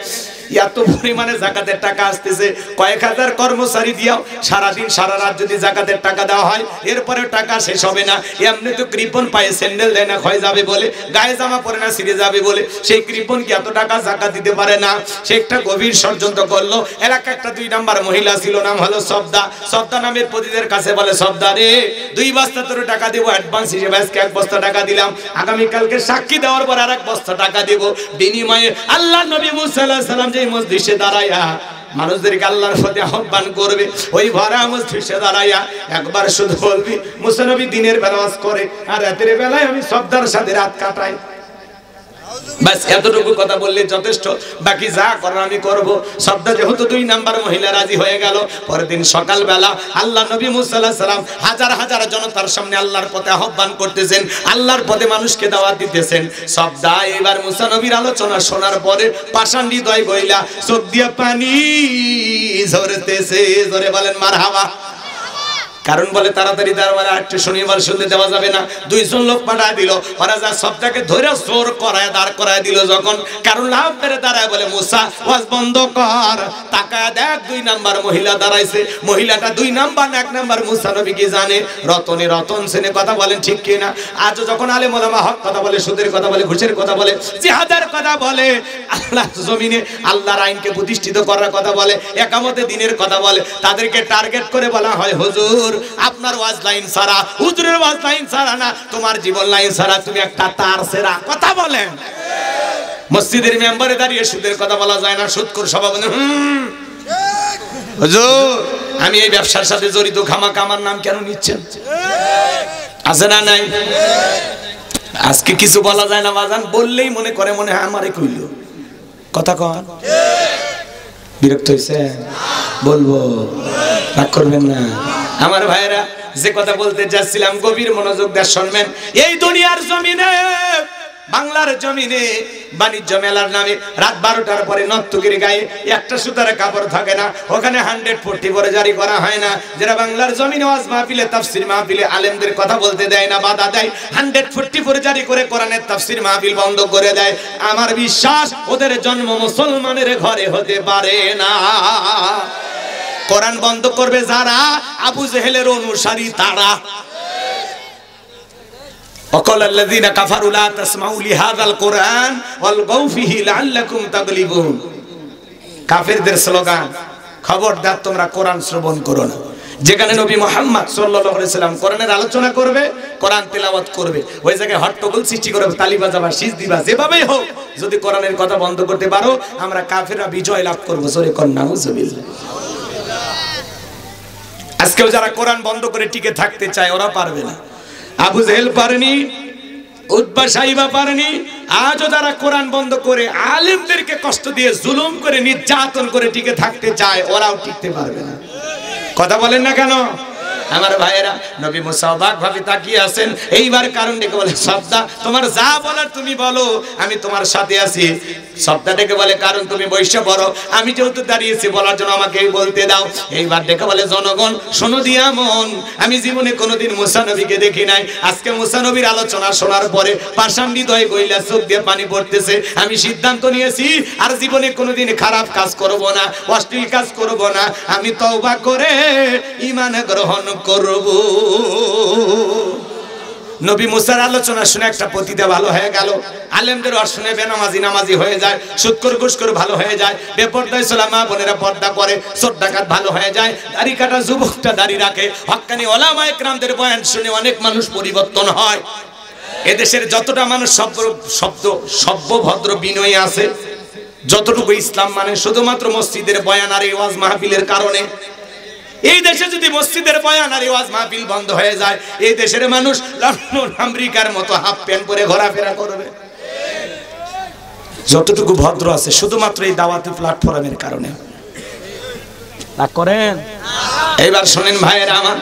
এত পরিমাণে যাকাতের টাকা আসতেছে, কয়েক হাজার কর্মচারী দিয়াও সারাদিন সারা রাত যদি যাকাতের টাকা দেওয়া হয়, এরপরে টাকা শেষ হবে না। এমনি তো কৃপণ পায়ে স্যান্ডেল দেয় না, ক্ষয় যাবে বলে, গায়ে জামা পরে না ছিঁড়ে যাবে বলে, সেই কৃপণ কি এত টাকা যাকাত দিতে পারে না? সে একটা গভীর ষড়যন্ত্র করলো। এলাকা একটা 2 নাম্বার মহিলা ছিল, নাম হলো সবদা। সবদা নামের পতিদের কাছে বলে, সবদা রে 2 বস্তা তোর টাকা দেবো অ্যাডভান্স হিসেবে, আজকে 1 বস্তা টাকা দিলাম, আগামীকালকে সাক্ষী দেওয়ার পর আর 1 বস্তা টাকা দেবো। বিনিময়ে আল্লাহ নবী মুসা আলাইহিস সালাম যে মজলিসে দাঁড়ায়া মানুষদেরকে আল্লাহর প্রতি আহ্বান করবে, ওই ভরা মজলিসে দাঁড়ায়া একবার শুধু বলবি, মুসা নবী দিনের বেলা ওয়াজ করে আর রাতের বেলায় আমি সবদার সাথে রাত কাটাই। বাস এতটুকু কথা বললে যথেষ্ট, বাকি যা করার আমি করব। সবদা যেহেতু 2 নাম্বার মহিলা রাজি হয়ে গেল, পরের দিন সকালবেলা আল্লাহ নবী মুসা আলাইহিস সালাম হাজার হাজার জনতার সামনে আল্লাহর পথে আহ্বান করতেছেন, আল্লাহর পথে মানুষকে দাওয়াত দিতেছেন। সবদা এবার মুসা নবীর আলোচনা শোনার পরে পাষাণ হৃদয় গইলা চোখ দিয়ে পানি ঝরতেছে। জোরে বলেন মারহাবা। কারণ বলে তাড়াতাড়ি দরবারে একটু শনিবার শুনতে দেওয়া যাবে না। 2 জন লোক পাঠায় দিল, ওরা যা সবটাকে ধরে জোর করায় দাঁড় করায় দিল। যখন কারণ লাভ বেড়ে দাঁড়ায় বলে, মুসা ওয়াজ বন্ধ কর। তাকায় দেখ 2 নাম্বার মহিলা দাঁড়াইছে। মহিলাটা 2 নাম্বার না 1 নাম্বার মুসা নবী কি জানে? রতনে রতন সেনে কথা বলেন, ঠিক কি না? আজও যখন আলেম ওলামা হক কথা বলে, সুদের কথা বলে, ঘুষের কথা বলে, জিহাদের কথা বলে, আল্লাহ জমিনে আল্লাহর আইনকে প্রতিষ্ঠিত করার কথা বলে, একামতে দিনের কথা বলে, তাদেরকে টার্গেট করে বলা হয়, হুজুর আপনার ওয়াজ লাইন ছাড়া, হুজুরের ওয়াজ লাইন ছাড়া না, তোমার জীবন লাইন ছাড়া, তুমি একটা তার সেরা কথা বলেন। মসজিদের মেম্বারে দাঁড়িয়ে সুদের কথা বলা যায় না, সুদখোর সভাপতি হুজুর আমি এই ব্যবসার সাথে জড়িত, খামাখা আমার নাম কেন নিচ্ছেন? আছে না নাই? আজকে কিছু বলা যায় না বাজান, বললেই মনে করে মনে হয় আমারে কইল কথা কন। বিরক্ত হইছে? বলবো, রাগ করবেন না আমার ভাইরা। যে কথা বলতে যাচ্ছিলাম গভীর মনোযোগ দিয়ে শুনবেন। এই দুনিয়ার জমিনে, বাংলার জমিনে বাণিজ্য মেলার নামে রাত 12টার পরে নর্তকীর গায়ে একটা সুতার কাপড় থাকে না, ওখানে 140 পরে জারি করা হয় না। যারা বাংলার জমিনে ওয়াজ মাহফিলে, তাফসীর মাহফিলে আলেমদের কথা বলতে দেয় না, বাধা দেয়, 140 পরে জারি করে কোরআনের তাফসীর মাহফিল বন্ধ করে দেয়, আমার বিশ্বাস ওদের জন্ম মুসলমানের ঘরে হতে পারে না। কোরআন বন্ধ করবে যারা, আবু জেহেলের অনুসারী তারা। وقال الذين كفروا لا تسمعوا لهذا القرآن والغوا فيه لعلكم تغلبون। কাফেরদের স্লোগান, খবরদার তোমরা কোরআন শ্রবণ করো না। যেখানে নবী মুহাম্মদ সাল্লাল্লাহু আলাইহি সাল্লাম কোরআনের আলোচনা করবে, কোরআন তেলাওয়াত করবে, ওই জায়গায় হট্টগোল সৃষ্টি করবে, তালি বাজাবা, শীষ দিবা, যেভাবেই হোক যদি কোরআনের কথা বন্ধ করতে পারো, আমরা কাফেররা বিজয় লাভ করব। জোরে কোন নাউজুবিল্লাহ। আজকেও যারা কোরআন বন্ধ করে টিকে থাকতে চায় ওরা পারবে না। আবু জেহেল পারেনি, উতবা সাইবা পারেনি। আজও যারা কোরআন বন্ধ করে আলেমদেরকে কষ্ট দিয়ে জুলুম করে নির্যাতন করে টিকে থাকতে চায় ওরাও টিকতে পারবে না। কথা বলেন না কেন আমার ভাইয়েরা? নবী মুসা অবাক ভাবে তাকিয়ে আছেন। এইবার কারণ ডেকে বলে, সবদা তোমার যা বলার তুমি বলো, আমি তোমার সাথে আছি। সবদা ডেকে বলে, কারণ তুমি বৈশ্য বড়, আমি যেহেতু দাঁড়িয়েছি বলার জন্য আমাকে বলতে দাও। এইবার ডেকে বলে, জনগণ শোনো দিয়া মন, আমি জীবনে কোনোদিন মুসা নবীকে দেখি নাই। আজকে মুসা নবীর আলোচনা শোনার পরে পাষাণ হৃদয় গইলা চোখ দিয়ে পানি পড়তেছে। আমি সিদ্ধান্ত নিয়েছি আর জীবনে কোনোদিন খারাপ কাজ করব না, অশ্লীল কাজ করব না। আমি তওবা করে ঈমান গ্রহণ করব। নবী মুসার আলোচনা শুনে একটা পতিতা ভালো হয়ে গেল, আলেমদের ওয়াজ শুনে বেনামাজি নামাজি হয়ে যায়, সুদখোর ঘুষখোর ভালো হয়ে যায়, বেপরদায় মা বোনেরা পর্দা করে, চোর ডাকাত ভালো হয়ে যায়, দাড়ি কাটা যুবকটা দাড়ি রাখে, হক্কানি ওলামা ইকরামদের বয়ান শুনে অনেক মানুষ পরিবর্তন হয়। এদেশের যতটা মানুষ সভ্য ভদ্র বিনয়ী আছে, যতটুকু ইসলাম মানে, শুধুমাত্র মসজিদের বয়ান আর এই ওয়াজ মাহফিলের কারণে। এই দেশে যদি মসজিদের বয়ান আর ওয়াজ মাহফিল বন্ধ হয়ে যায়, এই দেশের মানুষ লন্ডন আমেরিকার মতো হাফ প্যান্ট পরে ঘোরাফেরা করবে। যতটুকু ভদ্র আছে শুধুমাত্র এই দাওয়াতি প্ল্যাটফর্মের কারণে। রাগ করেন? এইবার শোনেন ভাইয়েরা আমার,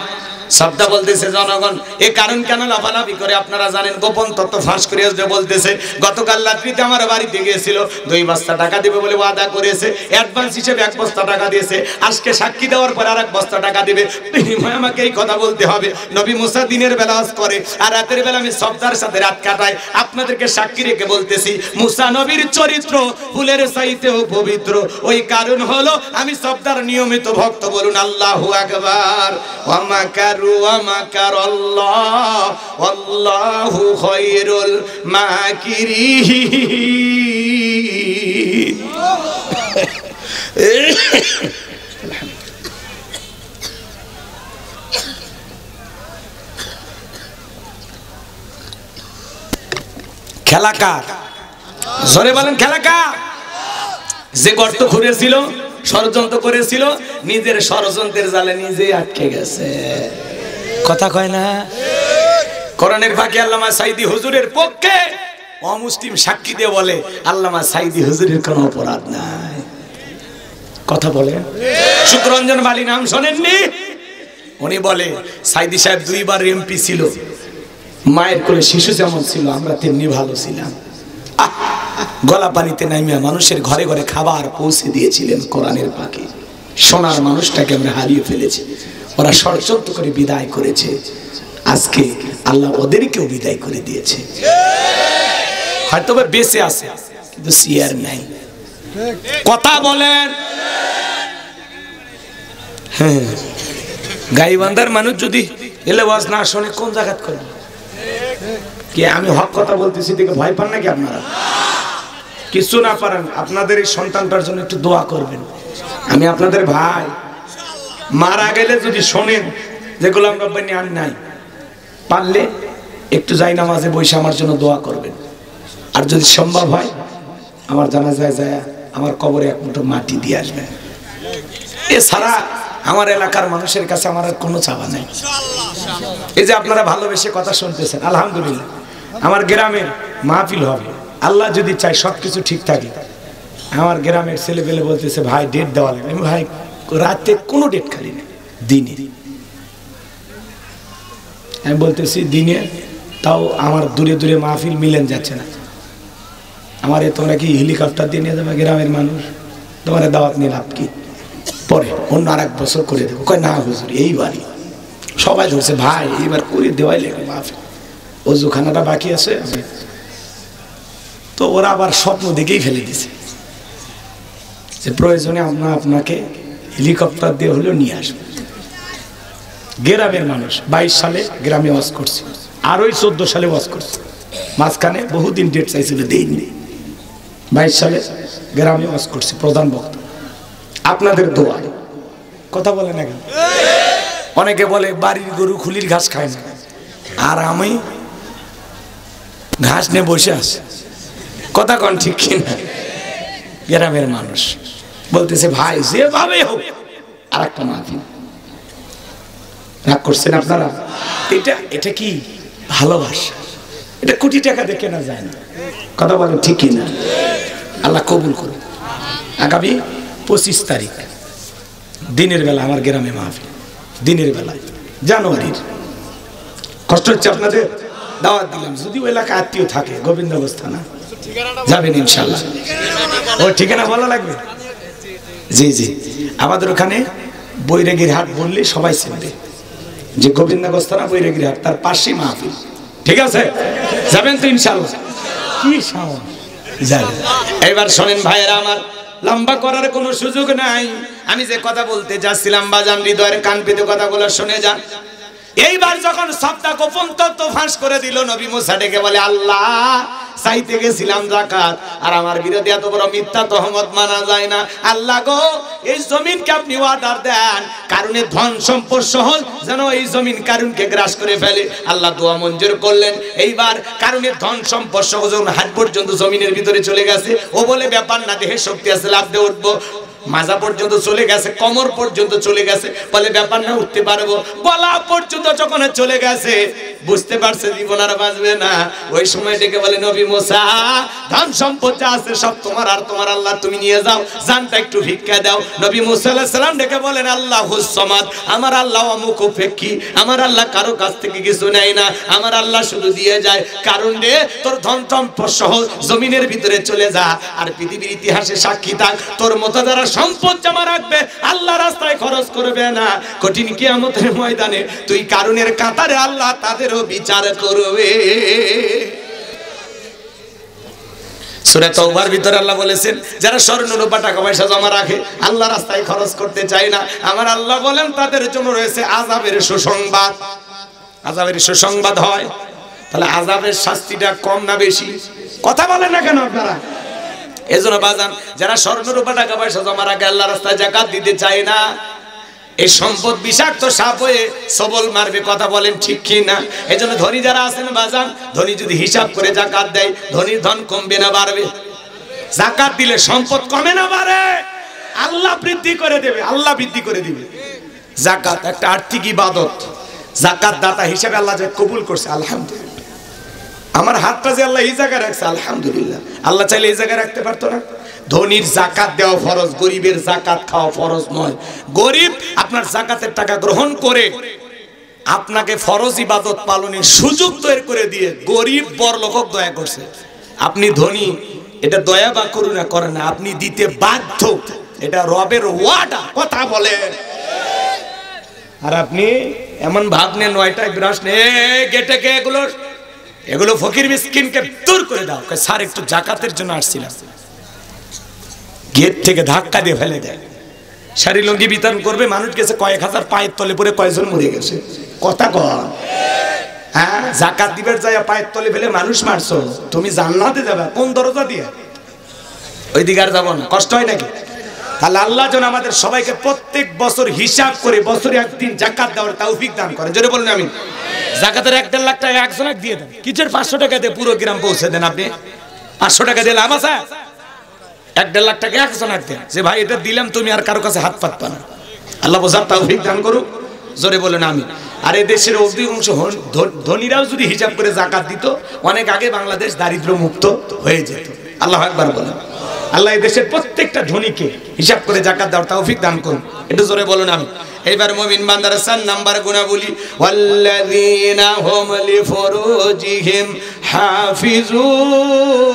সবটা বলতেছে জনগণ এই কারণ কেন লাফালাফি করে আপনারা জানেন, গোপন তথ্য ফাঁস করে বলতেছে গতকাল রাত্রিতে আমার বাড়িতে গিয়েছিল, 2 বস্তা টাকা দিবে বলে ওয়াদা করেছে, অ্যাডভান্স হিসেবে 1 বস্তা টাকা দিয়েছে, আজকে সাক্ষী দেওয়ার পর আর 1 বস্তা টাকা দিবে, বিনিময়ে আমাকে এই কথা বলতে হবে। নবী মুসা দিনের বেলা ওয়াজ করে আর রাতের বেলা আমি সবদার সাথে রাত কাটাই। আপনাদেরকে সাক্ষী রেখে বলতেছি মুসা নবীর চরিত্র ফুলের চাইতেও পবিত্র। ওই কারণ হলো আমি সবদার নিয়মিত ভক্ত। বলুন আল্লাহু আকবার। ওয়া মাকারু ওয়া মাকারাল্লাহ ওয়াল্লাহু খায়রুল মাকিরিন। খেলা কার? জোরে বলেন খেলা কার? যে গর্ত খুঁড়েছিল, ষড়যন্ত্র করেছিল, নিজের ষড়যন্ত্রের জালে নিজেই আটকে গেছে। কথা কয় না? কোরআনের ফাঁকে আল্লামা সাইদি হুজুরের পক্ষে অমুসলিম সাক্ষী দিয়ে বলে আল্লামা সাইদি হুজুরের কোনো অপরাধ নাই। কথা বলে শুক্ররঞ্জন বালি নাম শোনেননি? উনি বলে সাইদি সাহেব 2 বার এমপি ছিল, মায়ের কোলে শিশু যেমন ছিল আমরা তেমনি ভালো ছিলাম। গলা পানিতে নামিয়া মানুষের ঘরে ঘরে খাবার পৌঁছে দিয়েছিলেন কোরআনের পাখি। সোনার মানুষটাকে আমরা হারিয়ে ফেলেছি, ওরা ষড়যন্ত্র করে বিদায় করেছে, আজকে আল্লাহ ওদেরকেও বিদায় করে দিয়েছে। হয়তো বেঁচে আছে কিন্তু সিয়ার নাই। কথা বলেন। হ্যাঁ, গাইবান্ধার মানুষ যদি এলে ওয়াজ না শোনে কোন জায়গাত করবে? কি আমি হক কথা বলতেছি দেখে ভয় পান নাকি আপনারা? কিছু না পারেন, আপনাদের এই সন্তানটার জন্য একটু দোয়া করবেন। আমি আপনাদের ভাই, মারা গেলে যদি শোনেন যে গোলাম রব্বানী আর নাই, পারলে একটু যাই নামাজে বসে আমার জন্য দোয়া করবেন। আর যদি সম্ভব হয় আমার জানাজায় যায় আমার কবরে 1 মুঠো মাটি দিয়ে আসবেন। এছাড়া আমার এলাকার মানুষের কাছে আমার আর কোনো চাওয়া নেই। এই যে আপনারা ভালোবেসে কথা শুনতেছেন, আলহামদুলিল্লাহ। আমার গ্রামের মাহফিল হবে, আল্লাহ যদি চাই সবকিছু ঠিক থাকে। আমার গ্রামের ছেলে পেলে বলতেছে ভাই ডেট দেওয়া লাগবে। আমি ভাই রাতে কোনো ডেট খালি নেই, দিনে। আমি বলতেছি দিনে, তাও আমার দূরে দূরে মাহফিল মিলেন যাচ্ছে না। আমার তোমরা কি হেলিকপ্টার দিয়ে নিয়ে যাবে গ্রামের মানুষ? তোমার দাওয়াত নিয়ে লাভ কি? পরে অন্য আর 1 বছর করে দেবো। কয় না হুজুর এইবারই। সবাই ধরছে ভাই এইবার করে দেওয়াই লাগে মাহফিল, অজুখানাটা বাকি আছে। তো ওরা আবার স্বপ্ন দেখেই ফেলে দিছে যে প্রয়োজনে আমরা আপনাকে হেলিকপ্টার দিয়ে হলেও নিয়ে আসবো। গ্রামের মানুষ 22 সালে গ্রামে ওয়াজ করছে, আর ওই 14 সালে ওয়াজ করছে, মাঝখানে বহুদিন ডেট চাইছিল দেয়নি। 22 সালে গ্রামে ওয়াজ করছে প্রধান বক্তা। আপনাদের দোয়া। কথা বলে না কেন? অনেকে বলে বাড়ির গরু খুলির ঘাস খায় না, আর আমি ঘাস নিয়ে বসে আছি। কথা কন ঠিক কিনা? গ্রামের মানুষ বলতেছে ভাই যেভাবে হোক আর একটা মাহফিল। রাগ করছেন আপনারা? এটা কি ভালোবাসা? এটা কোটি টাকা দিয়ে কেনা যায় না। কথা বলেন ঠিক কিনা? আল্লাহ কবুল করুন। আগামী 25 তারিখ দিনের বেলা আমার গ্রামে মাহফিল, দিনের বেলায়, জানুয়ারির। কষ্ট হচ্ছে আপনাদের? দাওয়াত দিলাম, যদি ওই এলাকা আত্মীয় থাকে গোবিন্দগঞ্জ থানা যাবেন ইনশাল্লাহ। ও ঠিকানা ভালো লাগবে? জি জি, আমাদের ওখানে বৈরাগীর হাট বললে সবাই চিনবে যে গোবিন্দগঞ্জ থানা বৈরাগীর হাট, তার পাশেই মাহফিল। ঠিক আছে, যাবেন তো ইনশাল্লাহ? কি সাহস যাবেন। এবার শোনেন ভাইয়েরা আমার, লম্বা করার কোনো সুযোগ নাই। আমি যে কথা বলতে যাচ্ছিলাম বাজান হৃদয়ের কান পেতে কথাগুলো শুনে যান। এইবার যখন সবটা গোপন তত্ত্ব ফাঁস করে দিল, নবী মুসা ডেকে বলে আল্লাহ চাইতে গেছিলাম যাকাত, আর আমার বিরুদ্ধে এত বড় মিথ্যা তহমত মানা যায় না। আল্লাহ গো, এই জমিনকে আপনি অর্ডার দেন, কারণে ধন সম্পদ সহ যেন এই জমিন কারণকে গ্রাস করে ফেলে। আল্লাহ দোয়া মঞ্জুর করলেন। এইবার কারণে ধন সম্পদ সহ যখন হাত পর্যন্ত জমিনের ভিতরে চলে গেছে, ও বলে ব্যাপার না, দেহে শক্তি আছে, লাভ দিয়ে উঠবো। মাজা পর্যন্ত চলে গেছে, কোমর পর্যন্ত চলে গেছে, বলে ব্যাপার না, উঠতে পারবো। গলা পর্যন্ত যখন চলে গেছে, বুঝতে পারছে জীবন আর বাঁচবে না। ওই সময় ডেকে বলে, নবী মুসা, ধন সম্পদ যা আছে সব তোমার, আর তোমার আল্লাহ তুমি নিয়ে যাও, জানটা একটু ভিক্ষা দাও। নবী মুসা আলাইহিস সালাম ডেকে বলেন, আল্লাহুস সামাদ, আমার আল্লাহ অমুখাপেক্ষী, আমার আল্লাহ কারো কাছ থেকে কিছু নেয় না, আমার আল্লাহ শুধু দিয়ে যায়। কারণ রে, তোর ধন সম্পদ সহ জমিনের ভিতরে চলে যা, আর পৃথিবীর ইতিহাসে সাক্ষী থাক, তোর মতো যারা সম্পদ জমা রাখবে, আল্লাহ রাস্তায় খরচ করবে না, কঠিন কিয়ামতের ময়দানে তুই কারুনের কাতারে আল্লাহ তাদেরও বিচার করবে। সূরা তাওবার ভিতরে আল্লাহ বলেছেন, যারা স্বর্ণ রূপা টাকা পয়সা জমা রাখে, আল্লাহ রাস্তায় খরচ করতে চায় না, আমার আল্লাহ বলেন তাদের জন্য রয়েছে আযাবের সুসংবাদ। আযাবের সুসংবাদ হয়, তাহলে আযাবের শাস্তিটা কম না বেশি? কথা বলেন না কেন আপনারা? এজন্য বাজান, যারা স্বর্ণ রূপা টাকা পয়সা জমা রাখে, আল্লাহ রাস্তায় যাকাত দিতে চায় না, এই সম্পদ বিষাক্ত সাপ হয়ে সবল মারবে। কথা বলেন ঠিক কি না? এজন্য ধনী যারা আছেন বাজান, ধনী যদি হিসাব করে যাকাত দেয়, ধনীর ধন কমবে না বাড়বে? যাকাত দিলে সম্পদ কমে না বাড়ে? আল্লাহ বৃদ্ধি করে দেবে, আল্লাহ বৃদ্ধি করে দিবে। যাকাত একটা আর্থিক ইবাদত, যাকাত দাতা হিসেবে আল্লাহ যে কবুল করছে, আলহামদুলিল্লাহ। আমার হাতটা যে আল্লাহ এই জায়গায় রাখছে, আলহামদুলিল্লাহ। আল্লাহ চাইলে এই জায়গায় রাখতে পারতো না? ধনীর যাকাত দেওয়া ফরজ, গরিবের যাকাত খাওয়া ফরজ নয়। গরিব আপনার যাকাতের টাকা গ্রহণ করে আপনাকে ফরজ ইবাদত পালনের সুযোগ তৈরি করে দিয়ে গরিব বড়লোক দয়া করছে। আপনি ধনী, এটা দয়া বা করুণা করে না, আপনি দিতে বাধ্য, এটা রবের ওয়াদা। কথা বলে। আর আপনি এমন ভাব নেন, 9টায় ব্রাশ নে গেটে কে, এগুলো ফকির মিসকিনকে দূর করে দাও। স্যার একটু যাকাতের জন্য আসছিলাম, গেট থেকে ধাক্কা দিয়ে ফেলে দেয়। শাড়ি লুঙ্গি বিতরণ করবে, মানুষ গেছে কয়েক হাজার, পায়ের তলে পড়ে কয়জন মরে গেছে। কথা কর, হ্যাঁ? যাকাত দিবের যায় পায়ের তলে ফেলে মানুষ মারছো, তুমি জান্নাতে যাবে কোন দরজা দিয়ে? ওই দিকে আর যাবো না, কষ্ট হয় নাকি? তাহলে আল্লাহ যেন আমাদের সবাইকে প্রত্যেক বছর হিসাব করে বছরে একদিন যাকাত দেওয়ার তৌফিক দান করে। জোরে বলেন আমিন। যাকাতের 1.5 লাখ টাকা একজনে দিয়ে দেন, কিসের 500 টাকা দিয়ে পুরো গ্রাম পৌঁছে দেন। আপনি 500 টাকা দিয়ে লাভ আছে? 1.5 লাখ টাকা একজনে দেন, যে ভাই এটা দিলাম, তুমি আর কারো কাছে হাত পাতবা না। আল্লাহ বোঝার তৌফিক দান করুক। জোরে বলেন আমিন। আর এই দেশের অধিকাংশ ধনীরাও যদি হিসাব করে যাকাত দিত, অনেক আগে বাংলাদেশ দারিদ্র মুক্ত হয়ে যেত। আল্লাহু আকবার বলেন। আল্লাহ এই দেশের প্রত্যেকটা ধনীকে হিসাব করে যাকাত দেওয়ার তৌফিক দান করুন। একটু জোরে বলুন আমিন। এবার মুমিন বান্দার 4 নাম্বার গুণাবলী, ওয়াল্লাযীনা হুম লিফুরুজিহিম হাফিজুন।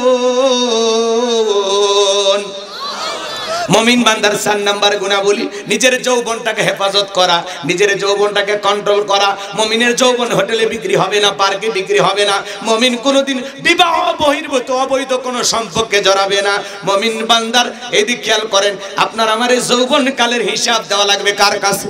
মুমিন বান্দার 4 নাম্বার গুণাবলী, নিজের যৌবনটাকে হেফাজত করা, নিজের যৌবনটাকে কন্ট্রোল করা। মুমিনের যৌবন হোটেলে বিক্রি হবে না, পার্কে বিক্রি হবে না। মুমিন কোনোদিন বিবাহ বহির্ভূত অবৈধ কোনো সম্পর্কে জড়াবে না। মুমিন বান্দার এদিক খেয়াল করেন, আপনার আমার এই যৌবন কালের হিসাব দেওয়া লাগবে কার কাছে?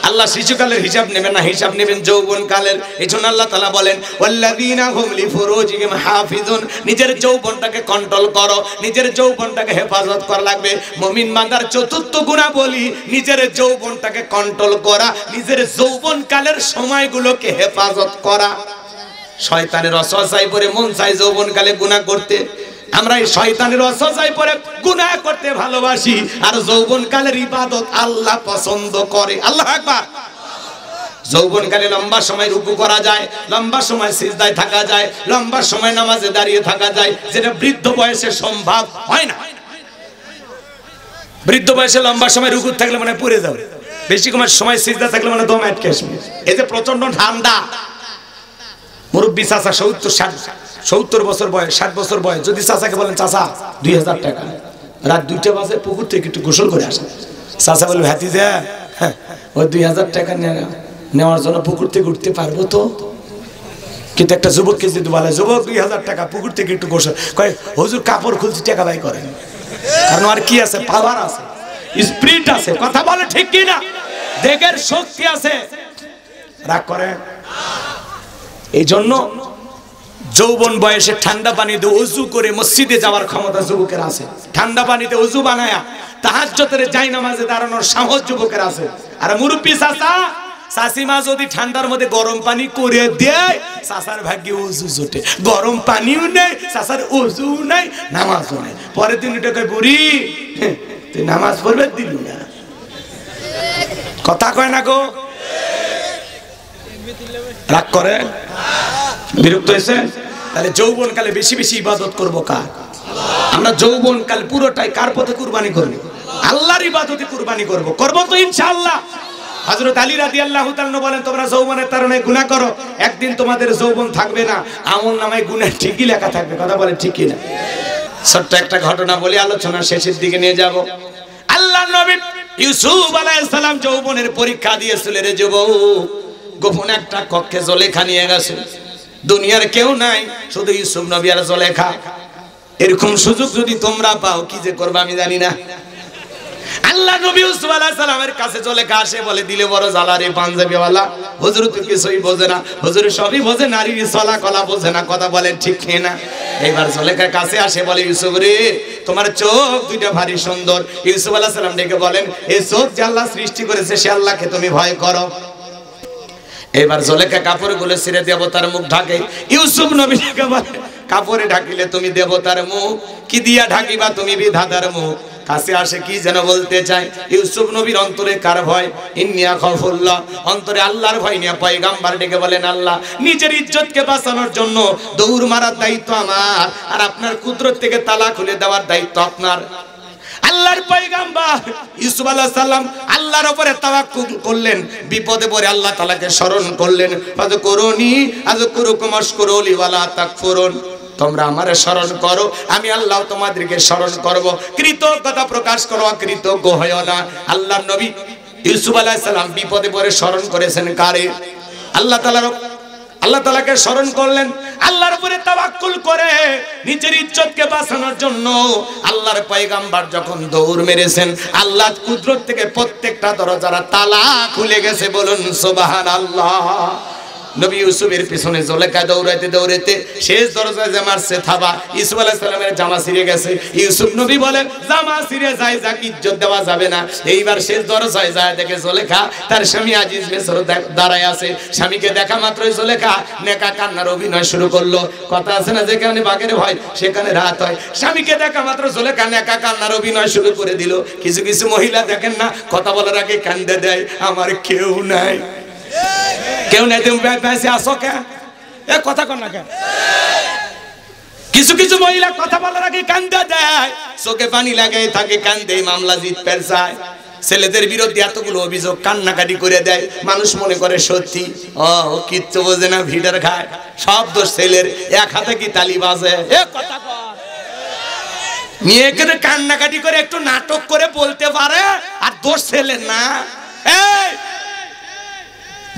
আল্লাহ শিশুকালের হিসাব নেবেন না, হিসাব নেবেন যৌবন কালের। এজন্য আল্লাহ তাআলা বলেন, ওয়াল্লাযীনা হুম লিফুরুজিহিম হাফিজুন। নিজের যৌবনটাকে কন্ট্রোল করো, নিজের যৌবনটাকে হেফাজত করা লাগবে। মুমিন বান্দার 4র্থ গুণাবলী, নিজের যৌবনটাকে কন্ট্রোল করা, নিজের যৌবন কালের সময়গুলোকে হেফাজত করা। শয়তানের ওয়াসওয়াসায় পড়ে মন চায় যৌবন কালে গুনাহ করতে। আমরা এই শয়তানের ওয়াসওয়াসায় পড়ে গুনাহ করতে ভালোবাসি, আর যৌবন কালের ইবাদত আল্লাহ পছন্দ করে। আল্লাহু আকবার। যৌবন কালে লম্বা সময় রুকু করা যায়, লম্বা সময় সিজদায় থাকা যায়, লম্বা সময় নামাজে দাঁড়িয়ে থাকা যায়, যেটা বৃদ্ধ বয়সে সম্ভব হয় না। বৃদ্ধ বয়সে লম্বা সময় রুকু থাকলে মানে পড়ে যাবে, বেশি সময় সিজদা থাকলে মানে দম আটকে আসবে। এই যে প্রচন্ড ঠান্ডা, মুরব্বী চাচা 70 বছর বয়স, 60 বছর বয়স, যদি চাচাকে বলেন চাচা 2000 টাকা, রাত 2টা বাজে পুকুর থেকে একটু গোসল করে আসে, চাচা বলবে ভাতিজা ওই 2000 টাকা নেওয়ার জন্য পুকুর থেকে উঠতে পারবো তো? কিন্তু একটা যুবককে যদি বলে যুবক 2000 টাকা পুকুর থেকে একটু গোসল, কয় হুজুর কাপড় খুলছি টাকা বাই করেন। কারণ আর কি আছে? পাওয়ার আছে, স্পিরিট আছে। কথা বলে ঠিক কি না? দেহের শক্তি আছে। রাগ করে। এই জন্য যৌবন বয়সে ঠান্ডা পানিতে ওযু করে মসজিদে যাওয়ার ক্ষমতা যুবকের আছে। ঠান্ডা পানিতে ওযু বানায়া তাহাজ্জুদের জায়নামাজে দাঁড়ানোর সাহস যুবকের আছে। আর মুরব্বি চাচা চাচিমা যদি ঠান্ডার মধ্যে গরম পানি করে দেয়, চাচার ভাগ্যে ওযু জোটে। গরম পানিও নেই, চাচার ওযুও নাই, নামাজও নেই। পরের দিন এটা কয় বুড়ি তুই নামাজ পড়বে দিল না, কথা কয় না গো, রাগ করে, বিরক্ত হয়েছে। তাহলে যৌবন কালে বেশি বেশি ইবাদত করবো কার? আমরা যৌবন কাল পুরোটাই কার পথে কুরবানি করবো? আল্লাহর ইবাদতে কুরবানি করবো, করবো তো ইনশাআল্লাহ। হযরত আলী রাদিয়াল্লাহু তাআলা বলেন, তোমরা যৌবনের কারণে গুনাহ করো, একদিন তোমাদের যৌবন থাকবে না, আমলনামায় গুনাহ ঠিকই লেখা থাকবে। কথা বলে ঠিক কি না? ছোট্ট একটা ঘটনা বলি, আলোচনা শেষের দিকে নিয়ে যাব। আল্লাহর নবী ইউসুফ আলাইহিস সালাম যৌবনের পরীক্ষা দিয়েছিলেন রে যুবক। গোপন একটা কক্ষে জুলেখা নিয়ে গেছে, দুনিয়ার কেউ নাই, শুধু ইউসুফ নবী আর জুলেখা। এরকম সুযোগ যদি তোমরা পাও কি যে করবে আমি জানি না। আল্লাহ নবী ইউসুফ আলাইহিস সালামের কাছে জুলেখা আসে, বলে দিলে বড় জ্বালা রে পাঞ্জাবিওয়ালা, হুজুর তো কিছুই বোঝে না, হুজুর সবই বোঝে, নারীর চলা কলা বোঝে না, কথা বলেন ঠিক কি না? এইবার জুলেখার কাছে আসে, বলে ইউসুফ রে তোমার চোখ দুইটা ভারী সুন্দর। ইউসুফ আলাইহিস সালাম ডেকে বলেন, এই চোখ যে আল্লাহ সৃষ্টি করেছে সে আল্লাহকে তুমি ভয় করো। এবার জুলেখা কাপড়গুলো ছিঁড়ে দেবতার মুখ ঢাকে। ইউসুফ নবীকে বলে, কাপড়ে ঢাকিলে তুমি দেবতার মুখ, কি দিয়া ঢাকিবা তুমি বিধাতার মুখ? কাছে আসে কি যেন বলতে চায়। ইউসুফ নবীর অন্তরে কার ভয়? ইন্নিয়া খাউফুল্লাহ, অন্তরে আল্লাহর ভয় নিয়ে পয়গম্বর ডেকে বলেন, আল্লাহ নিজের ইজ্জতকে বাঁচানোর জন্য দৌড় মারার দায়িত্ব আমার, আর আপনার কুদরত থেকে তালা খুলে দেওয়ার দায়িত্ব আপনার। আল্লাহর পয়গম্বর ইউসুফ আলাইহিস সালাম আল্লাহর উপরে তাওয়াক্কুল করলেন, বিপদে পড়ে আল্লাহ তাআলাকে স্মরণ করলেন। ফাযকুরুনি আযকুরুকুম ওয়াশকুরুলি ওয়ালা তাকফুরুন, তোমরা আমারে স্মরণ করো, আমি আল্লাহ তোমাদেরকে স্মরণ করব, কৃতজ্ঞতা প্রকাশ করো, কৃতজ্ঞ হয়ো না। আল্লাহর নবী ইউসুফ আলাইহিস সালাম বিপদে পড়ে স্মরণ করেছেন কারে? আল্লাহ তাআলাকে স্মরণ করলেন, আল্লাহর উপরে তাওয়াক্কুল করে নিজের ইজ্জতকে বাঁচানোর জন্য। আল্লাহর পয়গম্বর যখন দৌড় মেরেছেন, আল্লাহর কুদরত থেকে প্রত্যেকটা দরজার তালা খুলে গেছে, বলুন সুবহানাল্লাহ। নবী ইউসুফের পিছনে জুলেখা দৌড়াইতে দৌড়াইতে শেষ দরজায় যে মারছে থাবা, ইউসুফ আলাইহিস সালামের জামা ছিঁড়ে গেছে। ইউসুফ নবী বলে, জামা ছিঁড়ে যায় যাক, ইজ্জত দেওয়া যাবে না। এইবার শেষ দরজায় যায় দেখে জুলেখা তার স্বামী আজিজ মিসর দাঁড়ায় আছে। স্বামীকে দেখা মাত্রই জুলেখা নেকা কান্নার অভিনয় শুরু করলো। কথা আছে না, যেখানে বাঘের ভয় সেখানে রাত হয়। স্বামীকে দেখা মাত্র জুলেখা নেকা কান্নার অভিনয় শুরু করে দিল। কিছু কিছু মহিলা দেখেন না, কথা বলার আগে কান্দে দেয়, আমার কেউ নাই, কেউ নাই, তুমি বেঁচে আসো কে? এ কথা কর না কেন? কিছু কিছু মহিলা কথা বলার আগে কান্দে দেয়, চোখে পানি লাগে থাকে, কান্দে, মামলা জিত পেরছায়। ছেলেদের বিরুদ্ধে এতগুলো অভিযোগ, কান্নাকাটি করে দেয়, মানুষ মনে করে সত্যি। ও কিচ্ছু বোঝে না, ভিড়ের খায়, সব দোষ ছেলের, এক হাতে কি তালি বাজে। এ কথা কর, মেয়েকে কান্নাকাটি করে একটু নাটক করে বলতে পারে, আর দোষ ছেলের না। এই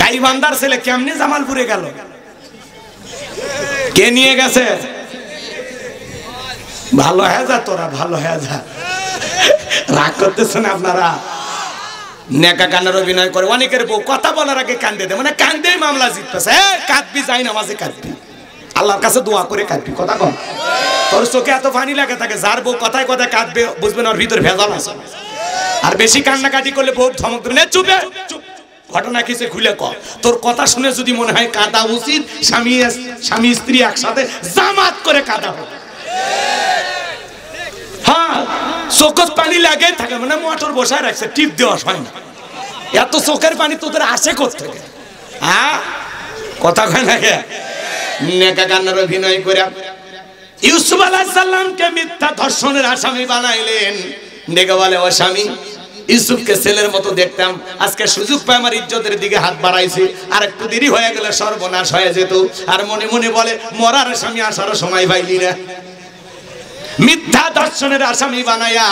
গাইবান্ধার ছেলে কেমনে জামালপুরে গেল? কে নিয়ে গেছে? ভালো হয়ে যা তোরা, ভালো হয়ে যা, রাগ করতেছেন আপনারা। নেকা কান্নার অভিনয় করে, অনেকের বউ কথা বলার আগে কান্দে দেয়, মানে কান্দেই মামলা জিততেছে। কাঁদবি, যাই নামাজে কাঁদবি, আল্লাহর কাছে দোয়া করে কাঁদবি। কথা কম, তোর চোখে এত পানি লাগে থাকে, যার বউ কথায় কথায় কাঁদবে বুঝবেন ওর ভিতরে ভেজাল আছে। আর বেশি কান্নাকাটি করলে বউ ধমক দেবে, চুপে চুপ, ঘটনা কিছু খুলে কর। তোর কথা শুনে যদি মনে হয় কাঁদা উচিত, স্বামী স্ত্রী একসাথে জামাত করে কাঁদা হবে। হ্যাঁ, চোখের পানি লাগে থাকে, মানে মোটর বসায় রাখছে, টিপ দেওয়া হয় না। এত চোখের পানি তোদের আসে কোত্থেকে? হ্যাঁ, কথা কয় না কে? নেকা কান্নার অভিনয় করে ইউসুফ আলাইহিস সালামকে মিথ্যা ধর্ষণের আসামি বানাইলেন। ডেকে বলে, ও স্বামী, ইউসুফকে ছেলের মতো দেখতাম, আজকে সুযোগ পায় আমার ইজ্জতের দিকে হাত বাড়াইছে, আর একটু দেরি হয়ে গেলে সর্বনাশ হয়ে যেত। আর মনে মনে বলে, মরার স্বামী আসার সময় পাইলি না। মিথ্যা ধর্ষণের আসামি বানাইয়া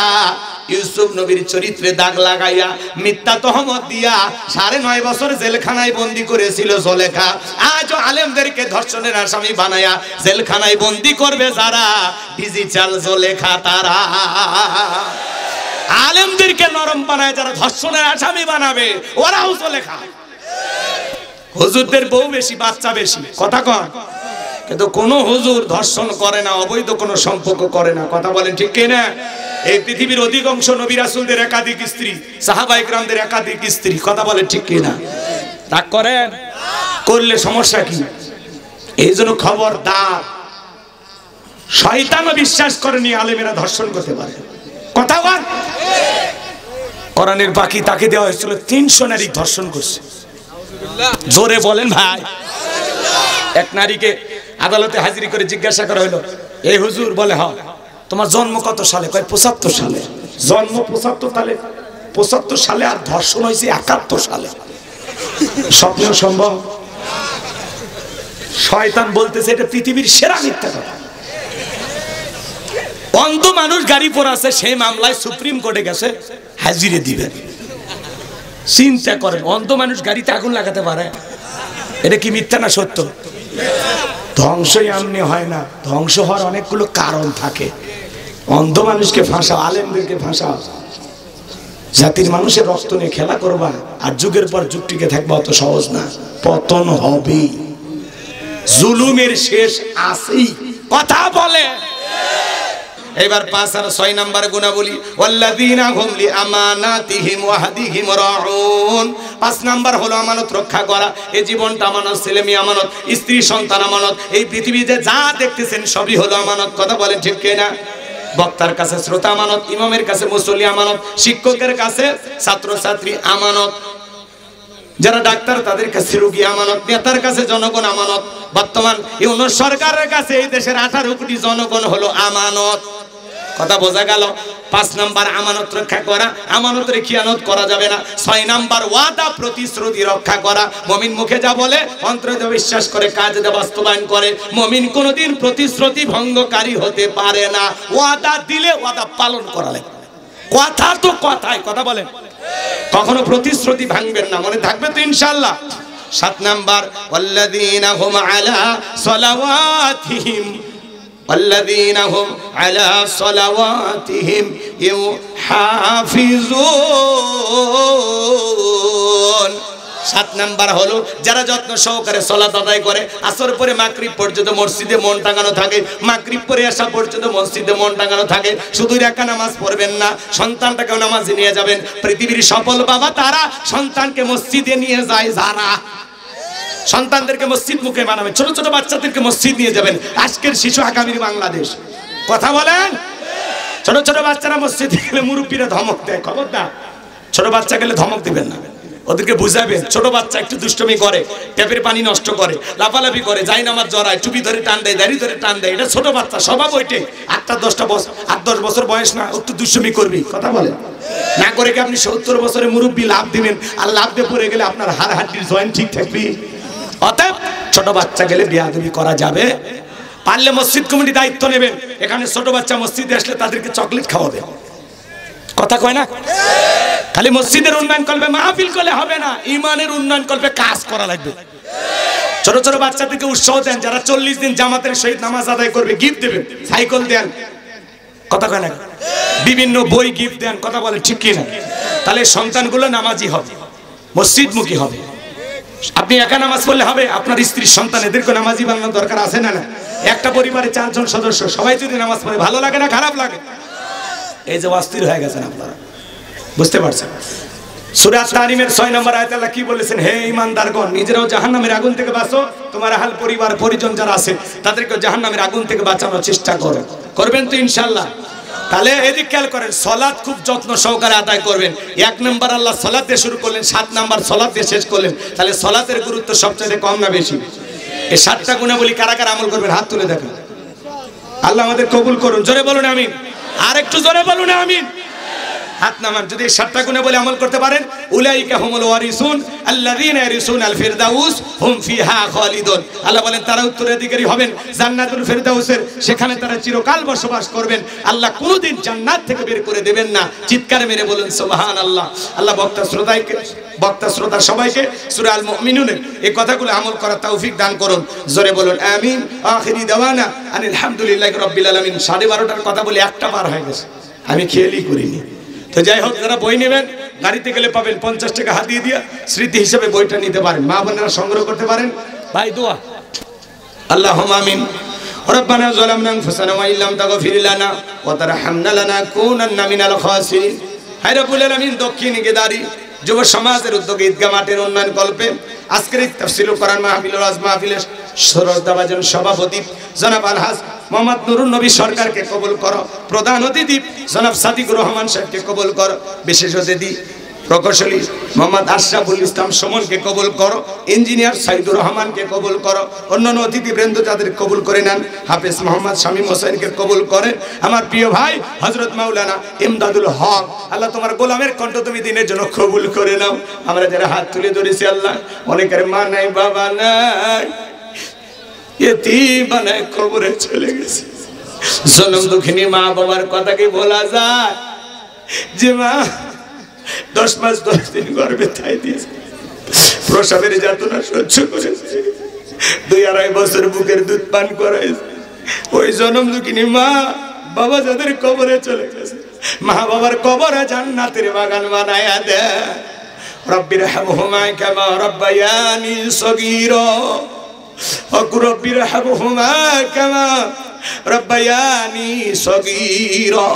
ইউসুফ নবীর চরিত্রে দাগ লাগাইয়া মিথ্যা তহমত দিয়া 9.5 বছর জেলখানায় বন্দী করেছিল জুলেখা। আজও আলেমদেরকে ধর্ষণের আসামি বানাইয়া জেলখানায় বন্দী করবে যারা, ডিজিটাল জুলেখা তারা। আলেমদেরকে নরম বানায় যারা ধর্ষণের আসামি বানাবে, ওরাও জুলেখা। হুজুরদের বউ বেশি, বাচ্চা বেশি, কথা কন। কিন্তু কোন হুজুর ধর্ষণ করে না, অবৈধ কোনো সম্পর্ক করে না। কথা বলেন ঠিক কি না? এই পৃথিবীর অধিকাংশ নবী রাসূলদের একাধিক স্ত্রী, সাহাবায়ে কেরামদের একাধিক স্ত্রী। কথা বলেন ঠিক কি না? রাগ করেন? করলে সমস্যা কি? এই জন্য খবরদার, শয়তানও বিশ্বাস করেনি আলেমেরা ধর্ষণ করতে পারে। কথা বল। কোরআনের বাকি তাকে দেওয়া হয়েছিল 300 নারী ধর্ষণ করছে। জোরে বলেন ভাই। এক নারীকে আদালতে হাজির করে জিজ্ঞাসা করা হলো, এই হুজুর, বলে হ্যাঁ, তোমার জন্ম কত সালে? কয় 75 সালে। জন্ম 75 সালে আর ধর্ষণ হয়েছে 71 সালে। স্বপ্নেও সম্ভব? শয়তান বলতেছে এটা পৃথিবীর সেরা মিথ্যা কথা। অন্ধ মানুষ গাড়ি পড়াছে, সেই মামলায় সুপ্রিম কোর্টে গেছে, হাজিরে দিবেন। চিন্তা করেন, অন্ধ মানুষ গাড়িতে আগুন লাগাতে পারে? এটা কি মিথ্যা না সত্য? ধ্বংসই এমনি হয় না, ধ্বংস হওয়ার অনেকগুলো কারণ থাকে। অন্ধ মানুষকে ফাঁসাও, আলেমদেরকে ফাঁসাও, জাতির মানুষের রক্ত নিয়ে খেলা করবা আর যুগের পর যুগ টিকে থাকবা, অত সহজ না। পতন হবে, জুলুমের শেষ আসেই। কথা বলে। এবার 5 আর 6 নাম্বার গুণাবলী, ওয়াল্লাযীনা হুম লিআমানাতিহিম ওয়া আহদিহিম রাউন। 5 নাম্বার হলো আমানত রক্ষা করা। এই জীবনটা আমানত, ছেলে মেয়ে আমানত, স্ত্রী সন্তান আমানত, এই পৃথিবীতে যা দেখতেছেন সবই হলো আমানত। কথা বলেন ঠিক কি না? বক্তার কাছে শ্রোতা আমানত, ইমামের কাছে মুসল্লি আমানত, শিক্ষকের কাছে ছাত্র ছাত্রী আমানত, যারা ডাক্তার তাদের কাছে রোগী আমানত, নেতার কাছে জনগণ আমানত। বর্তমান ইউনূস সরকারের কাছে এই দেশের 18 কোটি জনগণ হলো আমানত। কথা বোঝা গেল? 5 নাম্বার আমানত রক্ষা করা, আমানতের খিয়ানত করা যাবে না। 6 নাম্বার ওয়াদা প্রতিশ্রুতি রক্ষা করা। মুমিন মুখে যা বলে অন্তরে যা বিশ্বাস করে কাজে যা বাস্তবায়ন করে। মুমিন কোনোদিন প্রতিশ্রুতি ভঙ্গকারী হতে পারে না। ওয়াদা দিলে ওয়াদা পালন করা লাগে। কথা তো কথাই, কথা বলেন, কখনো প্রতিশ্রুতি ভাঙবেন না, মনে থাকবে তো ইনশাআল্লাহ। 7 নাম্বার, ওয়াল্লাযীনা হুম আলা সালাওয়াতিহিম والذين هم على صلواتهم يحافظون। 7 নাম্বার হলো যারা যত্ন সহকারে সালাত আদায় করে। আসর পরে মাগরিব পর্যন্ত মসজিদে মন টাঙানো থাকে, মাগরিব পরে আসা পর্যন্ত মসজিদে মন টাঙানো থাকে। শুধু একা নামাজ পড়বেন না, সন্তানটাকেও নামাজে নিয়ে যাবেন। পৃথিবীর সফল বাবা তারা সন্তানকে মসজিদে নিয়ে যায়, যারা সন্তানদেরকে মসজিদ মুখে বানাবে, ছোট ছোট বাচ্চাদেরকে মসজিদ নিয়ে যাবেন। আজকের শিশু আগামীর বাংলাদেশ। কথা বলেন। ছোট ছোট বাচ্চারা মসজিদে গেলে মুরব্বীরা ধমক দেয়, খবরদার ছোট বাচ্চা গেলে ধমক দিবেন না, ওদেরকে বুঝাবেন। ছোট বাচ্চা একটু দুষ্টমি করে, ট্যাপের পানি নষ্ট করে, লাফালাফি করে, যাই নামাজ জড়ায়, টুপি ধরে টান দেয়, দাড়ি ধরে টান দেয়, এটা ছোট বাচ্চা স্বভাব। ওইটাই 8-10 বছর বয়স না, একটু দুষ্টমি করবি। কথা বলেন না করে কি আপনি 70 বছরের মুরব্বী লাভ দিবেন আর লাভ দিয়ে পড়ে গেলে আপনার হাড় হাড্ডির জয়েন্ট ঠিক থাকবি? অতএব ছোট বাচ্চা গেলে বেয়াদবি করা যাবে। পারলে মসজিদ কমিটি দায়িত্ব নেবেন, এখানে ছোট বাচ্চা মসজিদে আসলে তাদেরকে চকলেট খাওয়াবে। কথা কয় না? খালি মসজিদের উন্নয়ন করবে, মাহফিল করলে হবে না, ইমানের উন্নয়ন করবে, কাজ করা লাগবে। ছোট ছোট বাচ্চাদেরকে উৎসাহ দেন, যারা 40 দিন জামাতের সহিত নামাজ আদায় করবে গিফট দেবেন, সাইকেল দেন। কথা কয় না? বিভিন্ন বই গিফট দেন। কথা বলে ঠিক কি না? তাহলে সন্তানগুলো নামাজি হবে, মসজিদমুখী হবে। আপনি একা নামাজ পড়লে হবে? আপনার স্ত্রী সন্তান এদেরকে নামাজি বানানোর দরকার আছে না? না, একটা পরিবারে 4 জন সদস্য সবাই যদি নামাজ পড়ে, ভালো লাগে না খারাপ লাগে? এই যে অস্থির হয়ে গেছেন আপনারা, বুঝতে পারছেন? সূরা তাহরিমের 6 নম্বর আয়াতে আল্লাহ কি বলেছেন? হে ঈমানদারগণ, নিজেরাও জাহান্নামের আগুন থেকে বাঁচো, তোমার আহল পরিবার পরিজন যারা আছে তাদেরকে জাহান্নামের আগুন থেকে বাঁচানোর চেষ্টা করো। করবেন তো ইনশাআল্লাহ? তাহলে এদিক খেয়াল করেন, সালাত খুব যত্ন সহকারে আদায় করবেন। 1 নাম্বার আল্লাহ সালাত দিয়ে শুরু করলেন, 7 নাম্বার সালাত দিয়ে শেষ করলেন। তাহলে সালাতের গুরুত্ব সবচেয়ে কম না বেশি? এই 7টা গুণাবলী কারা কারা আমল করবেন হাত তুলে দেখেন। আল্লাহ আমাদের কবুল করুন। জোরে বলুন আমিন। আর একটু জোরে বলুন আমিন। হাত নামান। যদি 7টা গুণাবলী আমল করতে পারেন, উলাইকা হুমুল ওয়ারিসুন আল্লাযীনা ইয়ারিসুনাল ফিরদাউস হুম ফিহা খালিদুন। আল্লাহ বলেন তারা উত্তরাধিকারী হবেন জান্নাতুল ফিরদাউসের, সেখানে তারা চিরকাল বসবাস করবেন। আল্লাহ কোনোদিন জান্নাত থেকে বের করে দেবেন না। চিৎকার মেরে বলুন সুবহানাল্লাহ। আল্লাহ বক্তা শ্রোতা সবাইকে সূরা আল মুমিনুনের এই কথাগুলো আমল করার তৌফিক দান করুন। জোরে বলুন আমিন। আখিরি দাওয়ানা আনিল হামদুলিল্লাহি রাব্বিল আলামিন। 12:30টার কথা বলে 1টা পার হয়ে গেছে, আমি খেয়ালই করিনি। তো যাই হোক, যারা বই নেবেন গাড়িতে গেলে পাবেন 50 টাকা হাতিয়ে দিয়ে স্মৃতি হিসেবে বইটা নিতে পারেন, মা বোনেরা সংগ্রহ করতে পারেন। ভাই দোয়া, আল্লাহুম্মা আমিন। রব্বানা যালামনা আনফুসানা ওয়া ইল্লাম তাগফির লানা ওয়া তারহামনা লানাকুনান্না মিনাল খাসিরিন। হায় রব্বুল আলামিন, দক্ষিণ গেদারি যুব সমাজের উদ্যোগে ঈদগাহ মাঠের উন্নয়ন কল্পে আজকের এই তাফসীরুল কোরআন মাহফিল ওয়াজ মাহফিলের শ্রদ্ধাভাজন সভাপতি জনাব আলহাজ মোহাম্মদ নুরুন নবী সরকারকে কবুল করো। প্রধান অতিথি জনাব সাদিকুর রহমান সাহেবকে কবুল করো। বিশেষ অতিথি প্রকৌশলী মোহাম্মদ আশরাফুল ইসলাম সুমনকে কবুল করো। ইঞ্জিনিয়ার সাইদুর রহমানকে কবুল করো। অন্যান্য অতিথিবৃন্দ যাদের কবুল করে নেন, হাফেজ মোহাম্মদ শামীম হোসেনকে কবুল করেন। আমার প্রিয় ভাই হযরত মাওলানা ইমদাদুল হক, আল্লাহ তোমার গোলামের কণ্ঠ তুমি দিনের জন্য কবুল করে নাও। আমরা যারা হাত তুলে ধরেছি আল্লাহ, অনেকের মা নাই, বাবা নাই, এতিম বানায় কবরে চলে গেছে। জনম দুঃখিনী মা বাবার কথা কি বলা যায়? যে মা 10 মাস 10 দিন গর্ভে থাই দিয়েছে, প্রসবের যাতনা সহ্য করেছে, 2-2.5 বছর বুকের দুধ পান করাইছে। ওই জনম দুঃখিনী মা বাবা যাদের কবরে চলে গেছে, মা বাবার কবরে জান্নাতের বাগান বানায়া দে। রব্বির হামহুমা কামা রব্বায়ানি সগীরা, রব্বির হামহুমা কামা রব্বায়ানি সগীরা।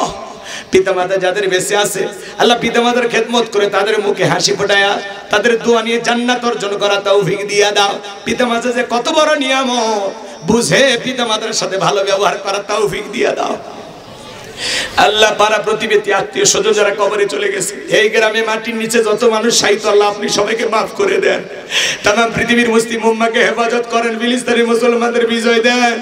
পিতামাতা যাদের বেঁচে আছে আল্লাহ পিতামাতার খেদমত করে তাদের মুখে হাসি ফোটায়া তাদের দোয়া নিয়ে জান্নাত অর্জন করা তৌফিক দিয়া দাও। পিতামাতা যে কত বড় নিয়ামত বুঝে পিতামাতার সাথে ভালো ব্যবহার করা তৌফিক দিয়া দাও। আল্লাহ পাড়া প্রতিবেশী আত্মীয় স্বজন যারা কবরে চলে গেছে, এই গ্রামে মাটির নিচে যত মানুষ শায়িত আল্লাহ আপনি সবাইকে মাফ করে দেন। তামাম পৃথিবীর মুসলিম উম্মাহকে হেফাজত করেন। ফিলিস্তিনের মুসলমানদের বিজয় দেন,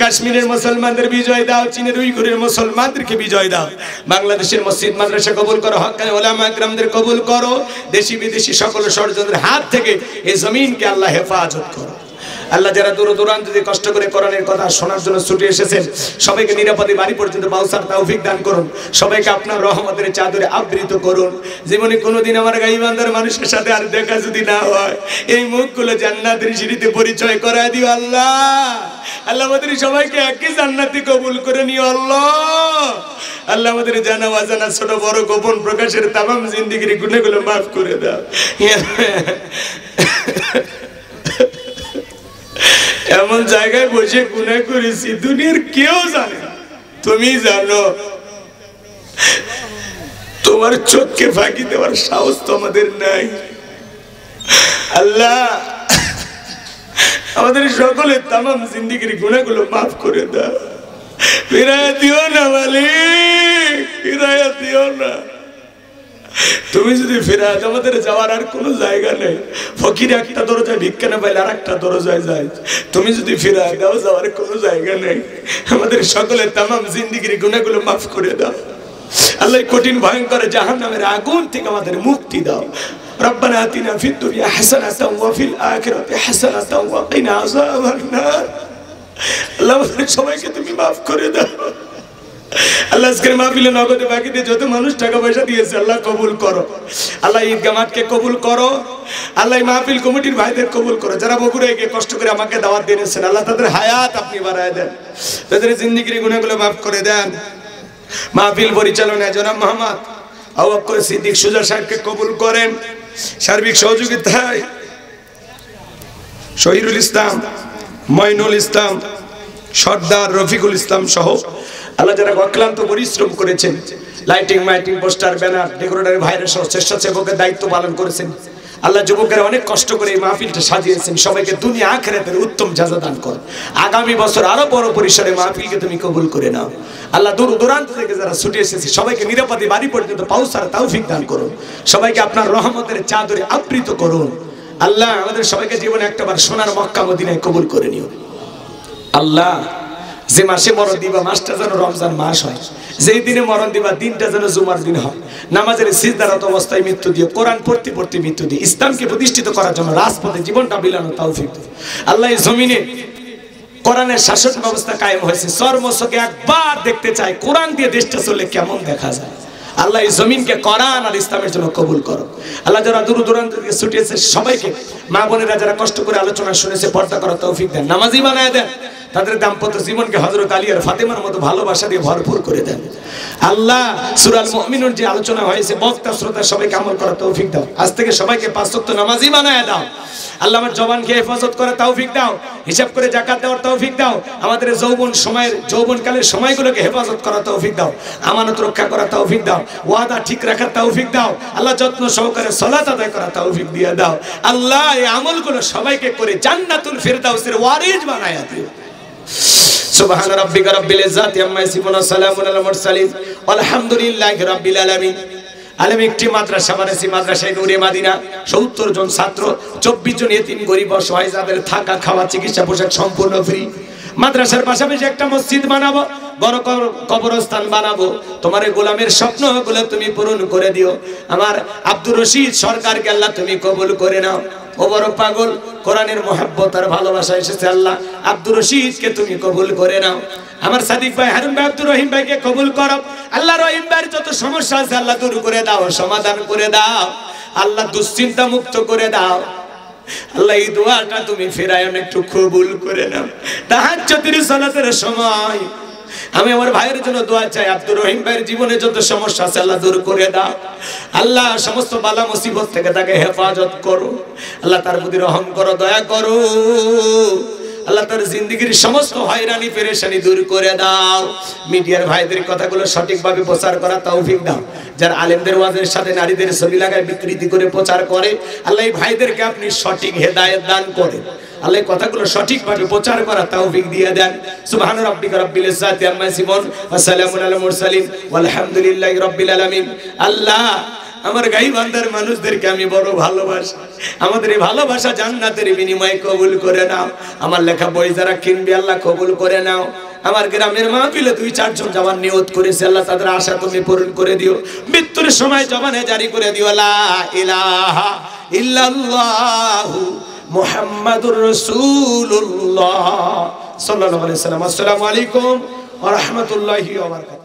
কাশ্মীরের মুসলমানদের বিজয় দাও, চীনের উইঘুরের মুসলমানদেরকে বিজয় দাও। বাংলাদেশের মসজিদ মাদ্রাসা কবুল করো, হক্কানি উলামা ইকরামদের কবুল করো। দেশি বিদেশি সকল ষড়যন্ত্রের হাত থেকে এই জমিনকে আল্লাহ হেফাজত করো। আল্লাহ যারা দূর দূরান্ত থেকে কষ্ট করে কোরআনের কথা শোনার জন্য ছুটে এসেছেন সবাইকে নিরাপদে বাড়ি পর্যন্ত পৌঁছার তৌফিক দান করুন। সবাইকে আপনার রহমতের চাদরে আবৃত করুন। জীবনে কোনোদিন আমার গাইবান্ধার মানুষের সাথে আর দেখা যদি না হয়, এই মুখগুলো জান্নাতের সিঁড়িতে পরিচয় করায় দিও আল্লাহ। আল্লাহ আমাদের সবাইকে একই জান্নাতি কবুল করে নিও আল্লাহ। আল্লাহ আমাদের জানা অজানা ছোট বড় গোপন প্রকাশের তামাম জিন্দেগির গুনাহগুলো মাফ করে দাও। এমন জায়গায় বসে গুনাহ করেছি দুনিয়ার কেউ জানে না, তুমি জানো। তোমার চোখকে ফাঁকি দেওয়ার সাহস তো আমাদের নাই। আল্লাহ আমাদের সকলের তামাম জিন্দেগির গুনাহগুলো মাফ করে দাও। ফিরাইয়া দিও না মালিক, ফিরাইয়া দিও না। তুমি যদি ফেরাত আমাদের যাওয়ার আর কোনো জায়গা নেই। ফকির একটা দরজায় ভিক্ষা না পাইলে আর একটা দরজায় যায়। তুমি যদি ফেরাত দাও যাওয়ার কোনো জায়গা নেই। আমাদের সকলের তামাম জিন্দেগির গুনাহগুলো মাফ করে দাও আল্লাহ। কঠিন ভয়ঙ্কর জাহান্নামের আগুন থেকে আমাদের মুক্তি দাও। রব্বানা আতিনা ফিদ দুনিয়া হাসানাতাও ওয়া ফিল আখিরাতি হাসানাতাও ওয়া কিনা আযাবান নার। আল্লাহ আমাদের সবাইকে তুমি মাফ করে দাও। আল্লাহ আজকের মাহফিলে নগদে বাকিতে যত মানুষ টাকা পয়সা দিয়েছে আল্লাহ কবুল করো। আল্লাহ ঈদগাহ মাঠকে কবুল করো। আল্লাহ মাহফিল কমিটির ভাইদের কবুল করো। যারা বগুড়ায় গিয়ে কষ্ট করে আমাকে দাওয়াত দিয়েছেন আল্লাহ তাদের হায়াত আপনি বাড়ায় দেন, তাদের জিন্দেগির গুনাহগুলো মাফ করে দেন। মাহফিল পরিচালনায় জনাব মোহাম্মদ আবু বকর সিদ্দিক সুজা সাহেবকে কবুল করেন। সার্বিক সহযোগিতায় শহীদুল ইসলাম, মঈনুল ইসলাম, সর্দার রফিকুল ইসলাম সহ আল্লাহ যারা অক্লান্ত পরিশ্রম করেছেন, লাইটিং মাইটিং পোস্টার ব্যানার ডেকোরেটরের ভাইরা সহ স্বেচ্ছাসেবকের দায়িত্ব পালন করেছেন। আল্লাহ যুবকেরা অনেক কষ্ট করে এই মাহফিলটা সাজিয়েছেন। সবাইকে দুনিয়া আখিরাতের উত্তম জাযা দান করো। আগামী বছর আরো বড় পরিসরে মাহফিলকে তুমি কবুল করে নাও আল্লাহ। দূর দূরান্ত থেকে যারা ছুটে এসেছে সবাইকে নিরাপদে বাড়ি পর্যন্ত পৌঁছার তৌফিক দান করুন। সবাইকে আপনার রহমতের চাদরে আবৃত করুন আল্লাহ। আমাদের সবাইকে জীবনে একটাবার সোনার মক্কা মদিনায় কবুল করে নিও আল্লাহ। যে মাসে মরণ দিবা মাসটা যেন রমজান মাস হয়, যেই দিনে মরণ দিবা দিনটা যেন জুমার দিন হয়। নামাজের সিজদারত অবস্থায় মৃত্যু দিয়ে, কোরআন পড়তে পড়তে মৃত্যু দিয়ে, ইসলামকে প্রতিষ্ঠিত করার জন্য রাজপথে জীবনটা বিলানো তৌফিক দাও আল্লাহ। এই জমিনে কোরআনের শাসন ব্যবস্থা কায়েম হয়েছে, চর্মচকে একবার দেখতে চাই কোরআন দিয়ে দেশটা চললে কেমন দেখা যায় আল্লাহ। এই জমিনকে কোরআন আর ইসলামের জন্য কবুল করো আল্লাহ। যারা দূর দূরান্ত থেকে ছুটিয়েছে সবাইকে, মা বোনেরা যারা কষ্ট করে আলোচনা শুনেছে পর্দা করার তৌফিক দেন, নামাজি বানায় দেন। তাদের দাম্পত্য জীবনকে হযরত আলী আর ফাতেমার মতো ভালোবাসা দিয়ে ভরপুর করে দেন আল্লাহ। সূরা আল মুমিনুন যে আলোচনা হয়েছে, বক্তা শ্রোতা সবাইকে আমল করার তৌফিক দাও। আজ থেকে সবাইকে 5 ওয়াক্ত নামাজি বানায় দাও আল্লাহ। আমার জবানকে হেফাজত করার তৌফিক দাও, হিসাব করে যাকাত দেওয়ার তৌফিক দাও। আমাদের যৌবনকালের সময়গুলোকে হেফাজত করার তৌফিক দাও, আমানত রক্ষা করার তৌফিক দাও, ওয়াদা ঠিক রাখার তৌফিক দাও আল্লাহ। যত্ন সহকারে সালাত আদায় করার তৌফিক দিয়ে দাও আল্লাহ। এই আমলগুলো সবাইকে করে জান্নাতুল ফিরদাউসের ওয়ারিস বানায়া দিও। সুবহান রাব্বিকা রাব্বিল ইজ্জাতি আম্মা ইয়াসিফুন ওয়া সালামুন আলাল মুরসালিন আলহামদুলিল্লাহি রাব্বিল আলামিন। আলেম একটি মাদ্রাসা বানাইছি, মাদ্রাসায় নূরে মাদিনা, 70 জন ছাত্র, 24 জন এতিম গরিব অসহায়, যাদের থাকা খাওয়া চিকিৎসা পোশাক সম্পূর্ণ ফ্রি। মাদ্রাসার পাশাপাশি একটা মসজিদ বানাবো, বড় কবরস্থান বানাবো। তোমার গোলামের স্বপ্নগুলো তুমি পূরণ করে দিও। আমার আব্দুর রশিদ সরকারকে আল্লাহ তুমি কবুল করে নাও। ও বড় পাগল, কোরআনের মহব্বত আর ভালোবাসা এসেছে আল্লাহ। আব্দুর রশিদকে তুমি কবুল করে নাও। আমার সাদিক ভাই, হারুন ভাই, আব্দুর রহিম ভাইকে কবুল করো আল্লাহ। রহিম ভাইয়ের যত সমস্যা আছে আল্লাহ দূর করে দাও, সমাধান করে দাও আল্লাহ, দুশ্চিন্তা মুক্ত করে দাও আল্লাহ। এই দোয়াটা তুমি ফেরায়ন একটু কবুল করে নাও। তাহাজ্জুদের সালাতের সময় আমি আমার ভাইয়ের জন্য দোয়া চাই। আব্দুর রহিম ভাইয়ের জীবনে যত সমস্যা আছে আল্লাহ দূর করে দাও আল্লাহ। সমস্ত বালা মুসিবত থেকে তাকে হেফাজত করো আল্লাহ। তার প্রতি রহম করো, দয়া করো আল্লাহ। তার জিন্দেগীর সমস্ত হয়রানি পেরেশানি দূর করে দাও। মিডিয়ার ভাইদের কথাগুলো সঠিকভাবে প্রচার করা তৌফিক দাও। যারা আলেমদের ওয়াজের সাথে নারীদের ছবি লাগায় বিকৃতি করে প্রচার করে আল্লাহ, এই ভাইদেরকে আপনি সঠিক হেদায়েত দান করেন আল্লাহ। কথাগুলো সঠিকভাবে প্রচার করা তৌফিক দিয়ে দেন। সুবহান রাব্বিকা রাব্বিল ইজ্জাতি আম্মা ইয়াসিফুন ওয়া সালামুন আলাল মুরসালিন ওয়ালহামদুলিল্লাহি রাব্বিল আলামিন। আল্লাহ, আমার গাইবান্ধার মানুষদেরকে আমি বড় ভালোবাসি। আমাদের এই ভালোবাসা জান্নাতের বিনিময়ে কবুল করে নাও। আমার লেখা বই যারা কিনবে আল্লাহ কবুল করে নাও। আমার গ্রামের মাহফিলে 2-4 জন জবান নিয়ত করেছে আল্লাহ, তাদের আশা তুমি পূরণ করে দিও। মৃত্যুর সময় জবানে জারি করে দিও লা ইলাহা ইল্লাল্লাহু মুহাম্মাদুর রাসূলুল্লাহ সাল্লাল্লাহু আলাইহি ওয়াসাল্লাম। আসসালামু আলাইকুম ওয়া রাহমাতুল্লাহি ওয়া বারাকাতুহু।